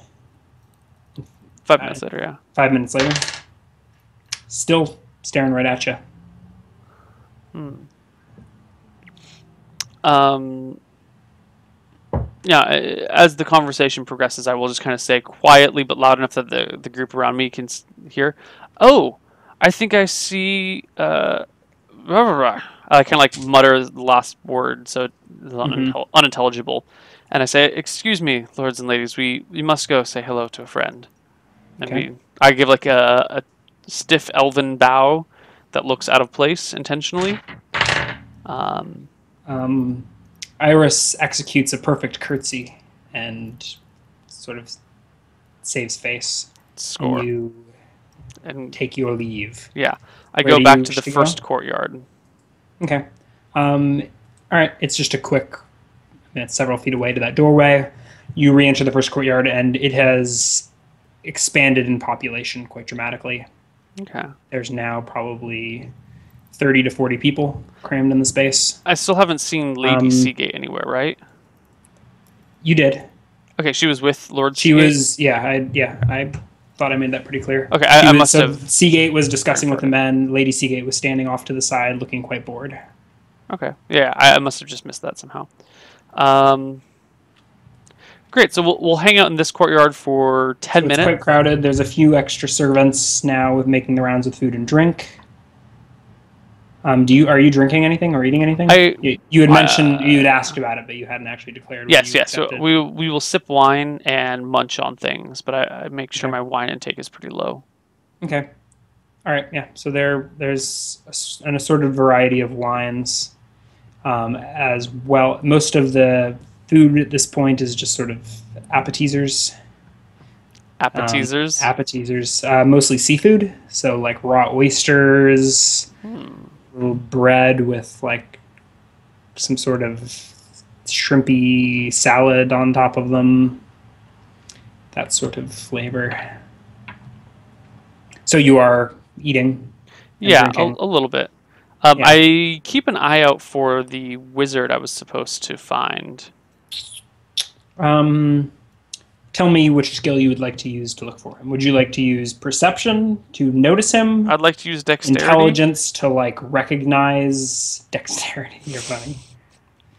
5 minutes later, yeah. 5 minutes later. Still staring right at you. Yeah, as the conversation progresses, I will just kind of say quietly but loud enough that the group around me can hear. Oh, I think I see. I kind of like mutter the last word, so it's unintelligible. And I say, "Excuse me, lords and ladies, we must go say hello to a friend." And I give like a stiff elven bow that looks out of place intentionally. Iris executes a perfect curtsy and sort of saves face. Score. And take your leave. Yeah. I go back to the first courtyard. Okay. All right. It's just a quick, it's several feet away to that doorway. You re-enter the first courtyard, and it has expanded in population quite dramatically. Okay. There's now probably 30 to 40 people crammed in the space. I still haven't seen Lady Seagate anywhere, right? You did. Okay, she was with Lord She Seagate? was, I thought I made that pretty clear. Okay, I must have... Seagate was discussing with the men. Lady Seagate was standing off to the side, looking quite bored. Okay, yeah, I must have just missed that somehow. Great, so we'll hang out in this courtyard for 10 minutes. It's quite crowded. There's a few extra servants now with making the rounds with food and drink. Are you drinking anything or eating anything? You had mentioned, you had asked about it, but you hadn't actually declared. Yes. So we will sip wine and munch on things, but I make sure my wine intake is pretty low. Okay. All right. Yeah. So there's an assorted variety of wines, as well. Most of the food at this point is just sort of appetizers. Appetizers. Mostly seafood. So like raw oysters. Little bread with like some sort of shrimpy salad on top of them. That sort of flavor. So you are eating? Yeah, a little bit. I keep an eye out for the wizard I was supposed to find. Tell me which skill you would like to use to look for him. Would you like to use perception to notice him? I'd like to use dexterity. Intelligence to like recognize dexterity. You're funny.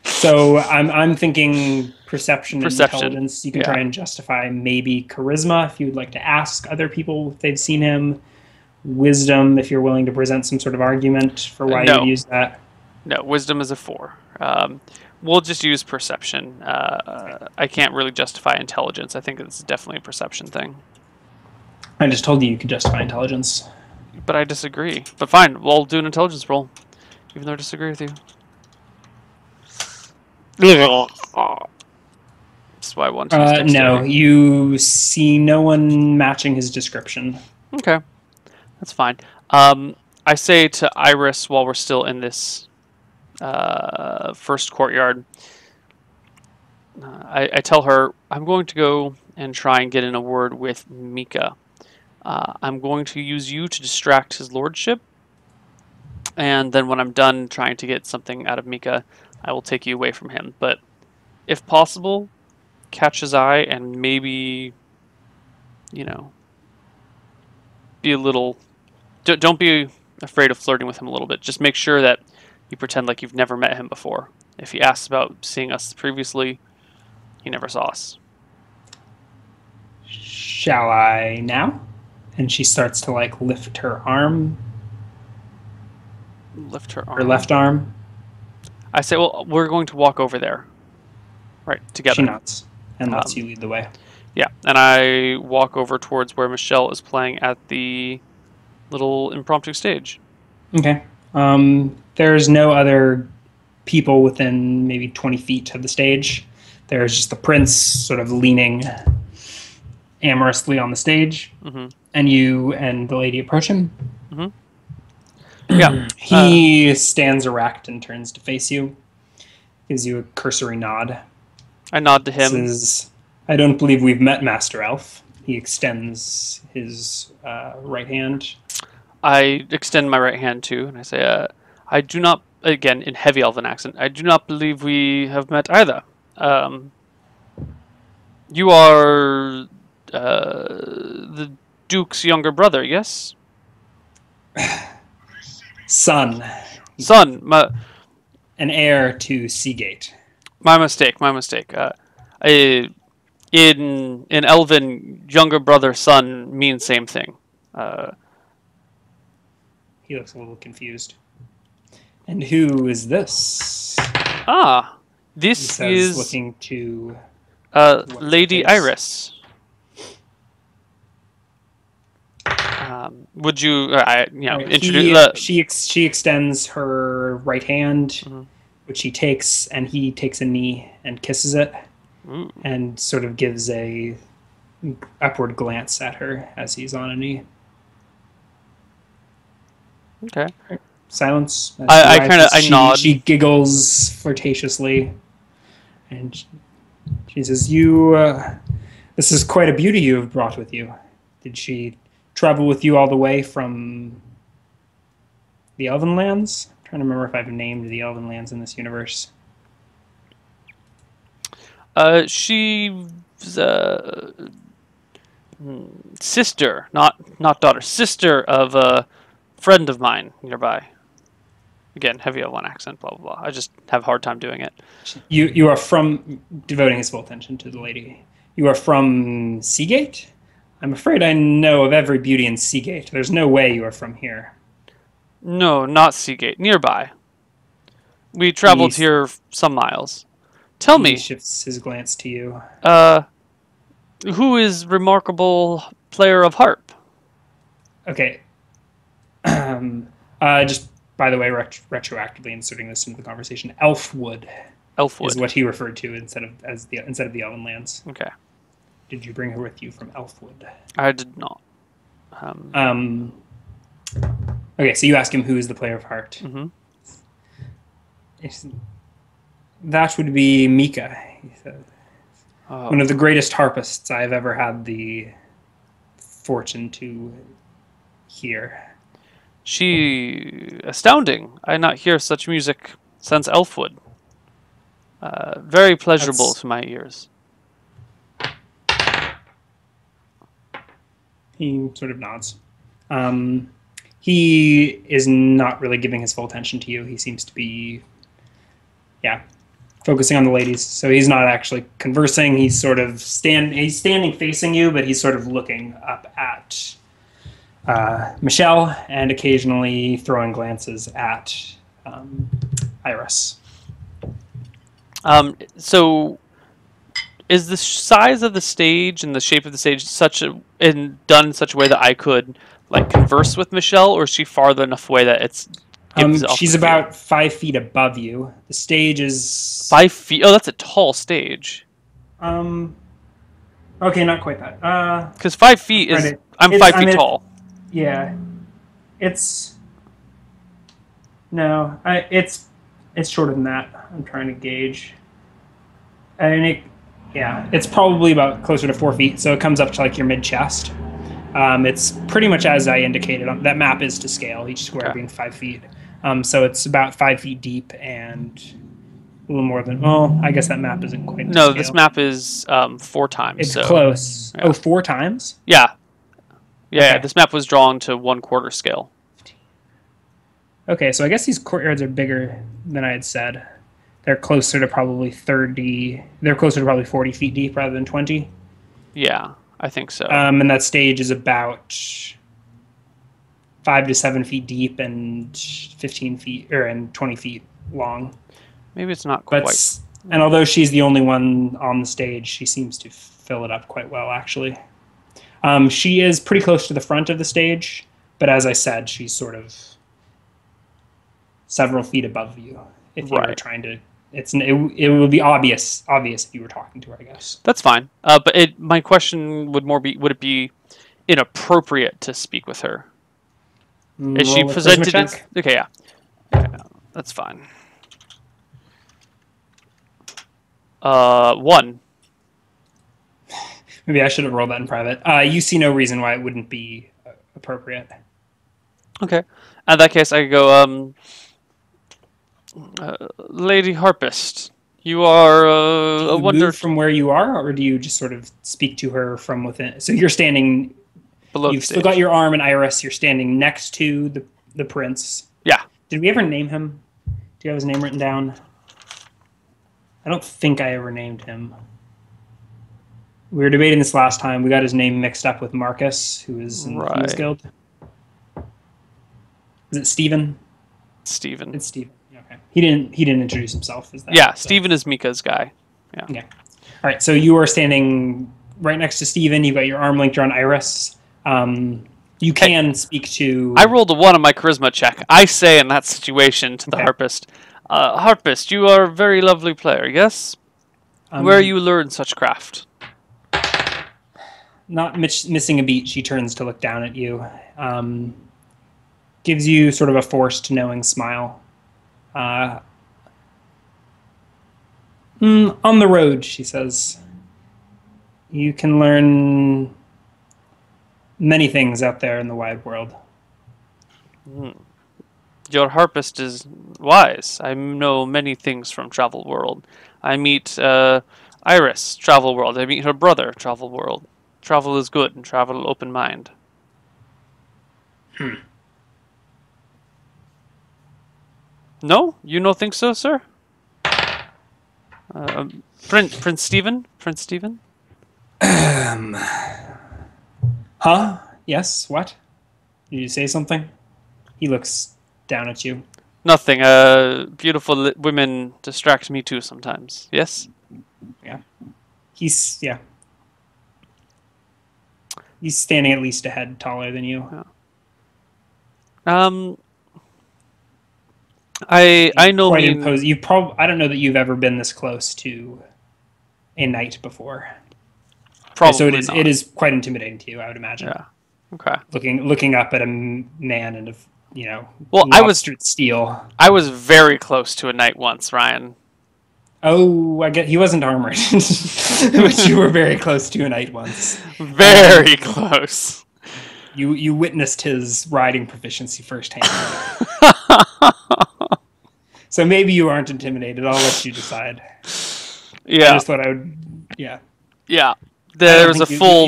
So I'm thinking perception and intelligence. You can try and justify maybe charisma if you'd like to ask other people if they've seen him. Wisdom if you're willing to present some sort of argument for why you would use that. No, wisdom is a 4. We'll just use perception. I can't really justify intelligence. I think it's definitely a perception thing. I just told you you could justify intelligence. But I disagree. But fine, we'll do an intelligence roll, even though I disagree with you. That's why I want to use dexterity. No, you see no one matching his description. Okay, that's fine. I say to Iris while we're still in this first courtyard, I tell her I'm going to go and try and get in a word with Mika. I'm going to use you to distract his lordship, and then when I'm done trying to get something out of Mika, I will take you away from him. But if possible, catch his eye and maybe, be a little... Don't be afraid of flirting with him a little bit. Just make sure that you pretend like you've never met him before. If he asks about seeing us previously, he never saw us. Shall I now? And she starts to like lift her arm, Lift her her arm. left arm. I say, well, we're going to walk over there. Right, She together. nods and lets you lead the way. Yeah, and I walk over towards where Michelle is playing at the little impromptu stage. Okay. There's no other people within maybe 20 feet of the stage. There's just the prince sort of leaning amorously on the stage, and you and the lady approach him. Yeah. He stands erect and turns to face you, gives you a cursory nod. I nod to him. I don't believe we've met, Master Elf. He extends his right hand. I extend my right hand too, and I say, I do not, again, in heavy elven accent, I do not believe we have met either. You are the Duke's younger brother, yes? Son. Son. An heir to Seagate. My mistake. In Elven, younger brother, son mean same thing. He looks a little confused. And who is this? This is looking to Lady Iris. Would you, introduce? She extends her right hand, which he takes, and he takes a knee and kisses it, and sort of gives a upward glance at her as he's on a knee. Okay. Silence. I nod. She giggles flirtatiously, and she says, "You, this is quite a beauty you have brought with you. Did she travel with you all the way from the Elven Lands?" I'm trying to remember if I've named the Elven Lands in this universe. She's sister, not daughter, sister of a friend of mine nearby. Again, heavy Elven accent, blah blah blah. I just have a hard time doing it. You are from, devoting his full attention to the lady. You are from Seagate? I'm afraid I know of every beauty in Seagate. There's no way you are from here. No, not Seagate. Nearby. We traveled here some miles. Tell me. He shifts his glance to you. Who is remarkable player of harp? Okay. Just by the way, retroactively inserting this into the conversation, Elfwood. Elfwood is what he referred to instead of the Elven Lands. Okay. Did you bring her with you from Elfwood? I did not. Okay, so you ask him who is the player of heart. That would be Mika. He said. One of the greatest harpists I've ever had the fortune to hear. She astounding. I not hear such music since Elfwood. Very pleasurable to my ears. He sort of nods. He is not really giving his full attention to you. He seems to be, focusing on the ladies. So he's not actually conversing. He's sort of standing facing you, but he's sort of looking up at Michelle and occasionally throwing glances at Iris. So is the size of the stage and the shape of the stage done in such a way that I could like converse with Michelle, or is she farther enough away that it's she's about 5 feet above you. The stage is 5 feet. Oh, that's a tall stage. Okay, not quite that. Because 5 feet is I'm 5 feet tall. Yeah, it's shorter than that. I'm trying to gauge. It's probably about closer to 4 feet, so it comes up to like your mid chest. It's pretty much as I indicated. That map is to scale, each square being 5 feet. So it's about 5 feet deep and a little more than. Well, I guess that map isn't quite. No, scale. This map is 4 times. It's close. Yeah. Oh, 4 times? Yeah. Yeah, this map was drawn to 1/4 scale. Okay, so I guess these courtyards are bigger than I had said. They're closer to probably 30. They're closer to probably 40 feet deep rather than 20. Yeah, I think so. And that stage is about 5 to 7 feet deep and 15 feet and 20 feet long. Maybe it's not quite. And although she's the only one on the stage, she seems to fill it up quite well, actually. She is pretty close to the front of the stage, but as I said, she's sort of several feet above you. If you were trying to, it would be obvious if you were talking to her, I guess. That's fine. But my question would more be: would it be inappropriate to speak with her? Is she presented? Okay, yeah, that's fine. 1. Maybe I should have rolled that in private. You see no reason why it wouldn't be appropriate. Okay. In that case, I could go, Lady Harpist, you are a wonder. Move from where you are, or do you just sort of speak to her from within? So you're standing below. You've still got your arm and iris. You're standing next to the prince. Yeah. Did we ever name him? Do you have his name written down? I don't think I ever named him. We were debating this last time. We got his name mixed up with Marcus, who is in the Thieves Guild. Is it Steven? Steven. It's Steven. Okay. He didn't introduce himself as that. Yeah, so. Steven is Mika's guy. Yeah. Okay. All right. So you are standing right next to Steven. You've got your arm linked around Iris. You can speak to. I rolled a 1 on my charisma check. I say in that situation to the harpist, Harpist, you are a very lovely player, yes? Where you learn such craft? Not missing a beat, she turns to look down at you. Gives you sort of a forced knowing smile. On the road, she says. You can learn many things out there in the wide world. Your harpist is wise. I know many things from Travel World. I meet Iris, Travel World. I meet her brother, Travel World. Travel is good, and travel open mind. No? You no think so, sir? Prince Stephen? Prince Stephen? Huh? Yes, what? Did you say something? He looks down at you. Nothing. Beautiful women distract me too sometimes. Yes? Yeah. He's standing at least a head taller than you. Yeah. I know quite imposing. I don't know that you've ever been this close to a knight before. Probably so not. It is quite intimidating to you, I would imagine. Yeah. Okay. Looking up at a man and well, steel. I was very close to a knight once, Ryan. Oh, I get he wasn't armored, but you were very close to a knight once. Very close. You witnessed his riding proficiency firsthand. So maybe you aren't intimidated. I'll let you decide. Yeah. I just thought I would. Yeah. Yeah. There was a full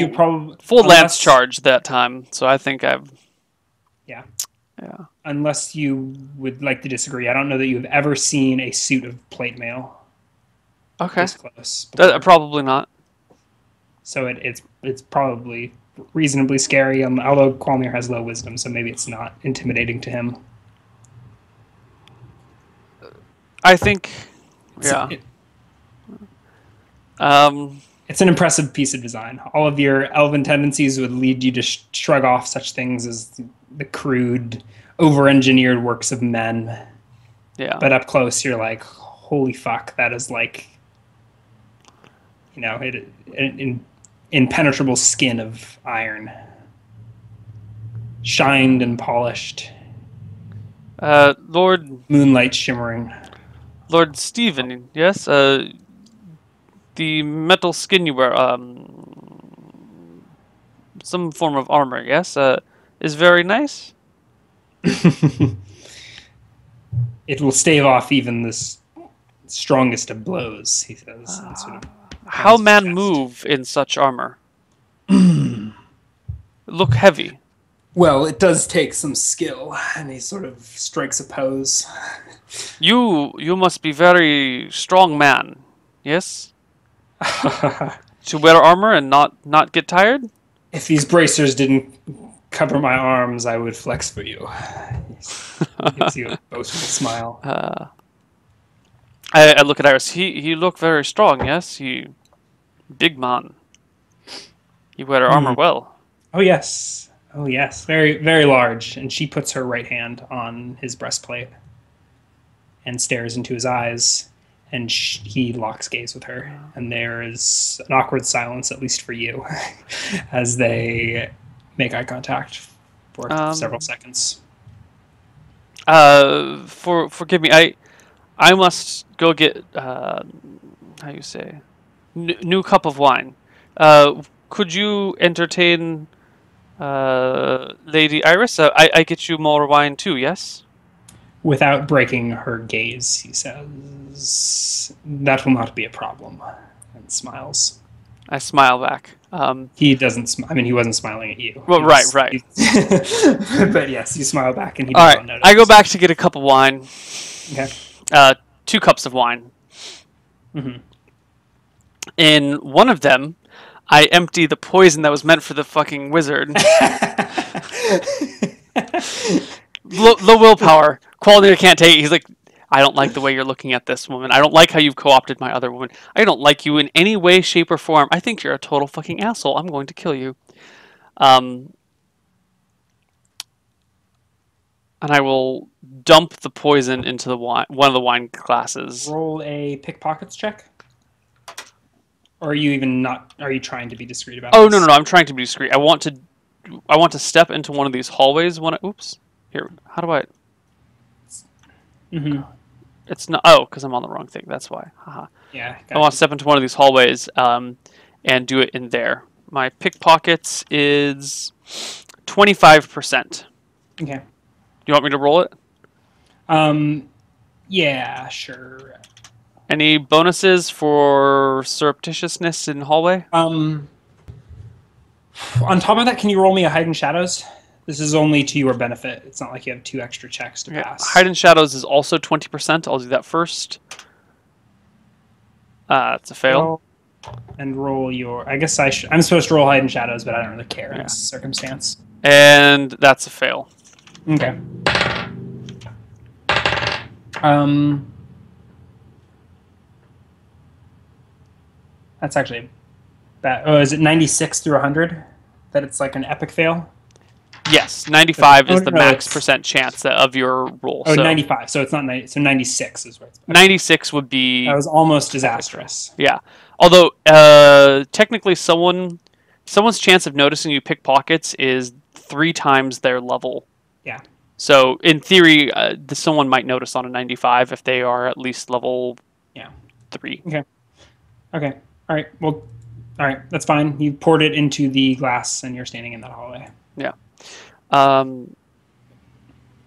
lance charge that time, so I think I've. Yeah. Yeah. Unless you would like to disagree, I don't know that you've ever seen a suit of plate mail. Okay. This close. Probably not. So it's probably reasonably scary. Although Qualmir has low wisdom, so maybe it's not intimidating to him. I think. Yeah. It's an impressive piece of design. All of your elven tendencies would lead you to shrug off such things as the crude, over-engineered works of men. Yeah. But up close, you're like, holy fuck, that is like, impenetrable skin of iron. Shined and polished. Lord... Moonlight shimmering. Lord Stephen, yes? The metal skin you wear, some form of armor, yes? Is very nice? It will stave off even the strongest of blows, he says. How man move in such armor? Look heavy. Well, it does take some skill, and he sort of strikes a pose. You must be very strong man, yes? to wear armor and not get tired? If these bracers didn't cover my arms, I would flex for you. He gives you a boastful smile. I look at Iris. He look very strong, yes? He big man. He wear armor well. Oh yes. Oh yes. Very, very large. And she puts her right hand on his breastplate and stares into his eyes. And he locks gaze with her. And there is an awkward silence, at least for you, as they make eye contact for several seconds. Forgive me. I must go get how you say new cup of wine. Could you entertain Lady Iris? I get you more wine too. Yes. Without breaking her gaze, he says, "That will not be a problem," and smiles. I smile back. He doesn't. I mean, he wasn't smiling at you. Well, right. But yes, you smile back, and he all does right. not notice. I go back to get a cup of wine. Okay. 2 cups of wine. Mm-hmm. In one of them, I empty the poison that was meant for the fucking wizard. Low willpower. Quality can't take it. He's like, I don't like the way you're looking at this woman. I don't like how you've co-opted my other woman. I don't like you in any way, shape, or form. I think you're a total fucking asshole. I'm going to kill you. And I will dump the poison into the one of the wine glasses. Roll a pickpockets check. Or are you even not? Are you trying to be discreet about? Oh this? no! I'm trying to be discreet. I want to step into one of these hallways. Oops. Here. How do I? Mm-hmm. It's not. Oh, because I'm on the wrong thing. That's why. Haha. Yeah. I want to step into one of these hallways, and do it in there. My pickpockets is 25%. Okay. You want me to roll it? Yeah, sure. Any bonuses for surreptitiousness in hallway? On top of that, can you roll me a hide in shadows? This is only to your benefit. It's not like you have 2 extra checks to pass. Hide in shadows is also 20%. I'll do that first. It's a fail. And roll your... I guess I'm supposed to roll hide in shadows, but I don't really care in this circumstance. And that's a fail. Okay. That's actually bad. Oh, is it 96 through 100? That it's like an epic fail? Yes, 95 is the max percent chance of your roll. Oh, so 95. So it's not 90. So 96 is where it's. 96 would be. That was almost disastrous. Yeah. Although technically, someone's chance of noticing you pick pockets is 3 times their level. Yeah. So in theory, someone might notice on a 95 if they are at least level 3. Okay. Okay. All right. Well, all right. That's fine. You poured it into the glass, and you're standing in that hallway. Yeah.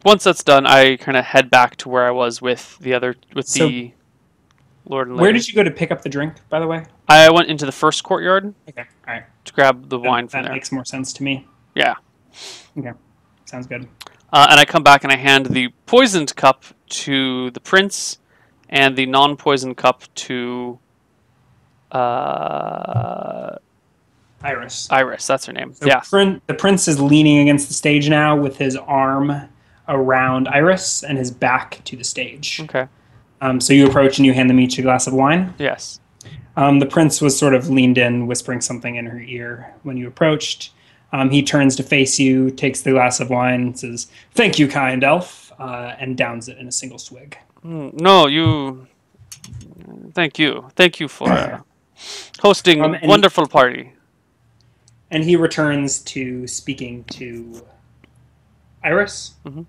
Once that's done, I kind of head back to where I was with the Lord and Lady. Where did you go to pick up the drink, by the way? I went into the first courtyard. Okay. All right. To grab the wine from there. That makes more sense to me. Yeah. Okay. Sounds good. And I come back and I hand the poisoned cup to the prince, and the non-poisoned cup to Iris. Iris, that's her name. So yeah. The prince is leaning against the stage now with his arm around Iris and his back to the stage. Okay. So you approach and you hand them each a glass of wine. Yes. The prince was sort of leaned in, whispering something in her ear when you approached. He turns to face you, takes the glass of wine, and says, "Thank you, kind elf," and downs it in a single swig. No, you... Thank you. Thank you for hosting a wonderful party. And he returns to speaking to Iris. Mm-hmm.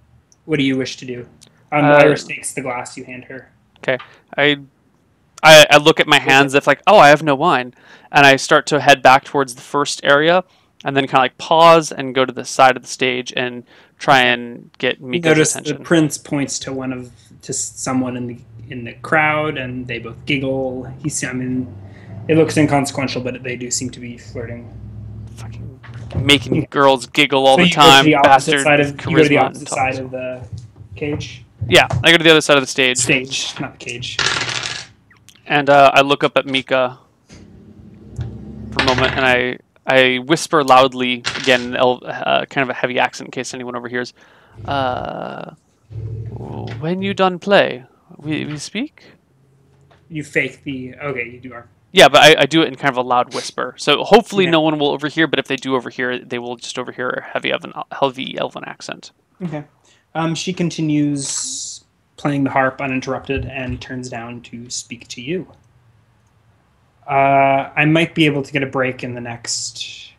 What do you wish to do? Iris takes the glass you hand her. Okay. I look at my hands if like, oh, I have no wine. And I start to head back towards the first area and then kind of like pause and go to the side of the stage and try and get Mika's attention. The prince points to someone in the crowd and they both giggle. It looks inconsequential, but they do seem to be flirting. Fucking making girls giggle all the time. You go to the opposite side of the cage? Yeah, I go to the other side of the stage. Stage, not the cage. And I look up at Mika. moment, and I whisper loudly again, in kind of a heavy accent in case anyone overhears. When you done play, we speak. You fake the. Okay, you do are. Yeah, but I do it in kind of a loud whisper. So hopefully Okay. no one will overhear. But if they do overhear, they will just overhear a heavy elven accent. Okay. She continues playing the harp uninterrupted and turns down to speak to you. I might be able to get a break in the next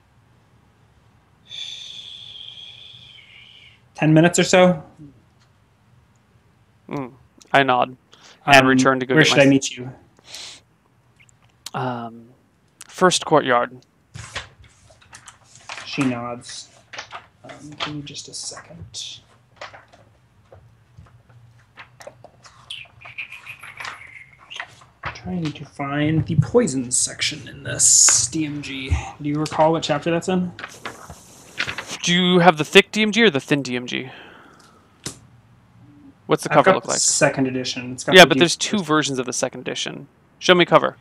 10 minutes or so. I nod and return to go. Where should I meet you? First courtyard. She nods. Give me just a second. Trying to find the poisons section in this DMG. Do you recall what chapter that's in? Do you have the thick DMG or the thin DMG? What's the cover look like? Second edition. Yeah, but there's two versions of the second edition. Show me cover.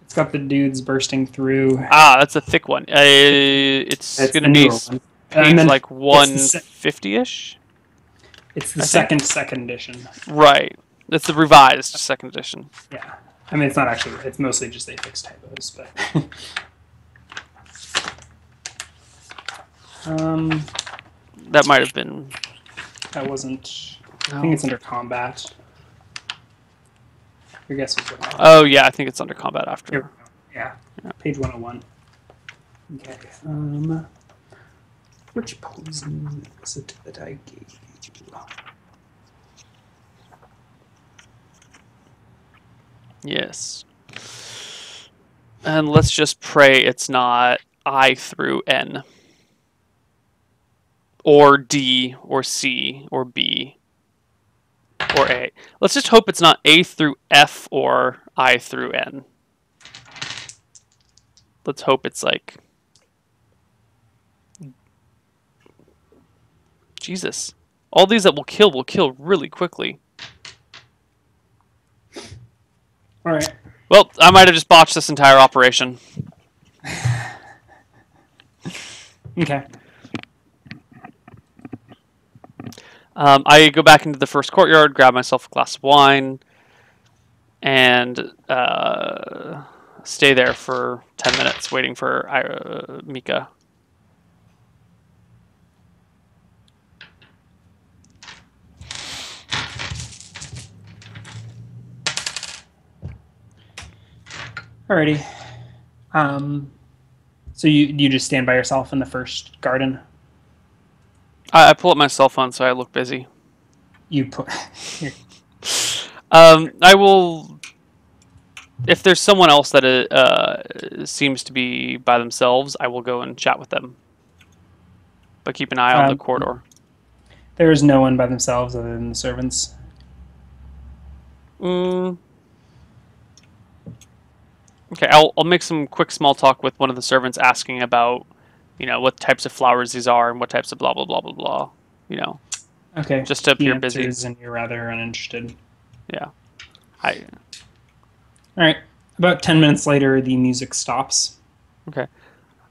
It's got the dudes bursting through. Ah, that's a thick one. It's going to be page like 150-ish. It's the second edition. Right. That's the revised second edition. Yeah. I mean, it's not actually. It's mostly just they fix typos, but. That might have been. That wasn't. No. I think it's under combat. Your guess was what? Oh yeah, I think it's under combat after. Here we go. Yeah. Page 101. Okay. Which poison was it that I gave you? Yes. And let's just pray it's not I through N. Or D, or C, or B, or A. Let's just hope it's not A through F or I through N. Let's hope it's like... Jesus. All these that will kill really quickly. Alright. Well, I might have just botched this entire operation. Okay. I go back into the first courtyard, grab myself a glass of wine, and stay there for 10 minutes waiting for Mika. Alrighty. So you just stand by yourself in the first garden? I pull up my cell phone so I look busy. You put... I will... If there's someone else that seems to be by themselves, I will go and chat with them. But keep an eye on the corridor. There is no one by themselves other than the servants. Okay, I'll make some quick small talk with one of the servants asking about, you know, what types of flowers these are and what types of blah, blah, blah, blah, blah, you know. Okay. Just to appear busy. And you're rather uninterested. Yeah. All right. About 10 minutes later, the music stops. Okay.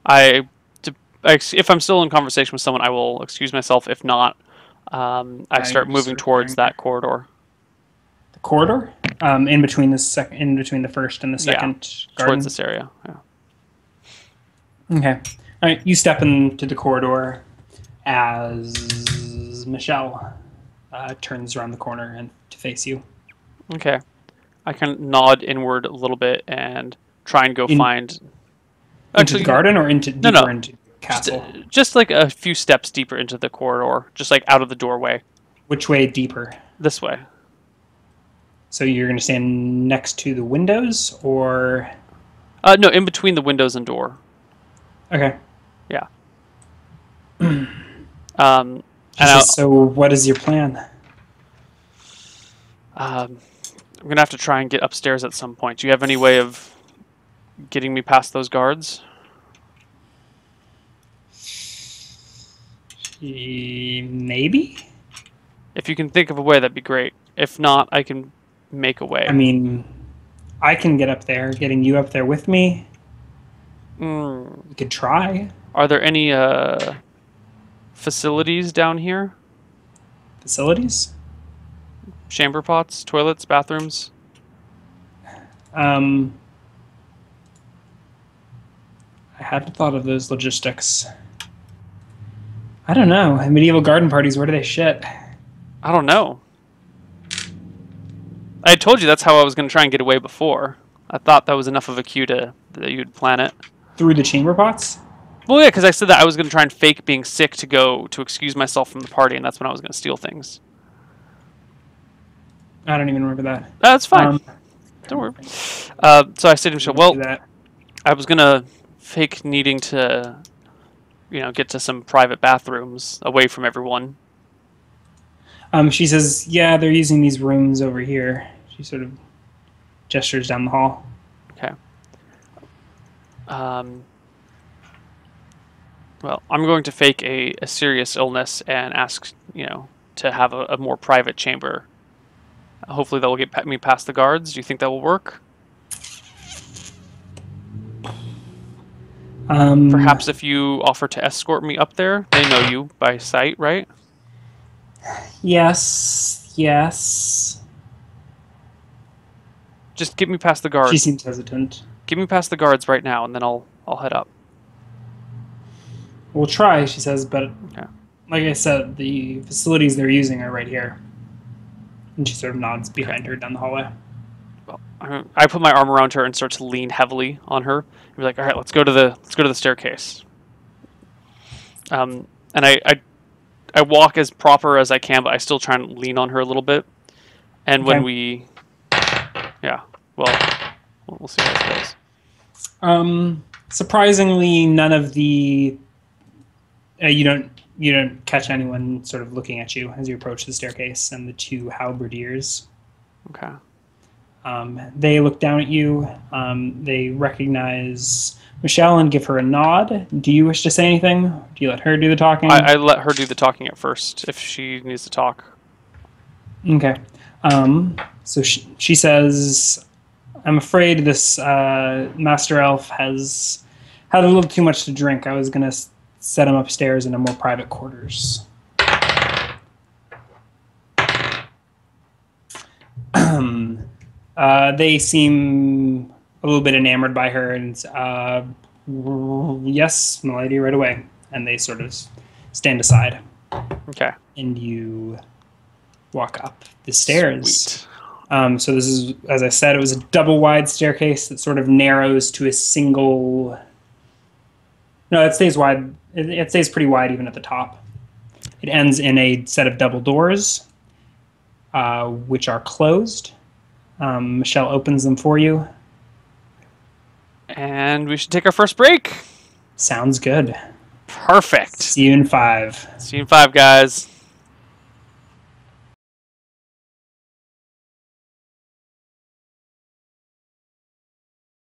If I'm still in conversation with someone, I will excuse myself. If not, I start moving towards that corridor. The corridor? In between the first and the second garden? Towards this area, yeah. Okay. All right, you step into the corridor as Michelle turns around the corner and to face you. Okay. I can nod inward a little bit and try and go find... Into the garden or into into the castle? Just like a few steps deeper into the corridor, just like out of the doorway. Which way deeper? This way. So you're going to stand next to the windows, or? No, in between the windows and door. Okay. Yeah. So what is your plan? I'm going to have to try and get upstairs at some point. Do you have any way of getting me past those guards? Maybe? If you can think of a way, that'd be great. If not, I can make a way. I mean, I can get up there. Getting you up there with me Mm. We could try. Are there any facilities down here? Facilities? Chamber pots, toilets, bathrooms? I hadn't thought of those logistics. I don't know. Medieval garden parties, where do they shit? I don't know. I told you that's how I was going to try and get away before. I thought that was enough of a cue that you'd plan it. Through the chamber pots? Well, yeah, because I said that I was going to try and fake being sick to excuse myself from the party, and that's when I was going to steal things. I don't even remember that. That's fine. Don't worry. So I said to Michelle, well, I was going to fake needing to, get to some private bathrooms away from everyone. She says, yeah, they're using these rooms over here. She sort of gestures down the hall. Okay. Well, I'm going to fake a serious illness and ask, to have a more private chamber. Hopefully that will get me past the guards. Do you think that will work? Perhaps if you offer to escort me up there, they know you by sight, right? Yes. Just get me past the guards. She seems hesitant. Get me past the guards right now, and then I'll head up. We'll try, she says, but okay. Like I said, the facilities they're using are right here. And she sort of nods behind her down the hallway. Well, I put my arm around her and start to lean heavily on her. And be like, all right, let's go to the staircase. And I walk as proper as I can, but I still try and lean on her a little bit. And okay. when we'll see how it goes. Surprisingly, none of the you don't catch anyone sort of looking at you as you approach the staircase, and the two halberdiers. Okay. They look down at you. They recognize Michelle and give her a nod. Do you wish to say anything? Do you let her do the talking? I let her do the talking at first if she needs to talk. Okay. So she says, I'm afraid this Master Elf has had a little too much to drink. I was going to set him upstairs in a more private quarters. They seem a little bit enamored by her, and yes, milady, right away. And they sort of stand aside. Okay. And you walk up the stairs. Sweet. So this is, as I said, it was a double wide staircase that sort of narrows to a single. No, it stays wide. It stays pretty wide even at the top. It ends in a set of double doors, which are closed. Michelle opens them for you. And we should take our first break. Sounds good. Perfect. See you in 5. See you in 5, guys.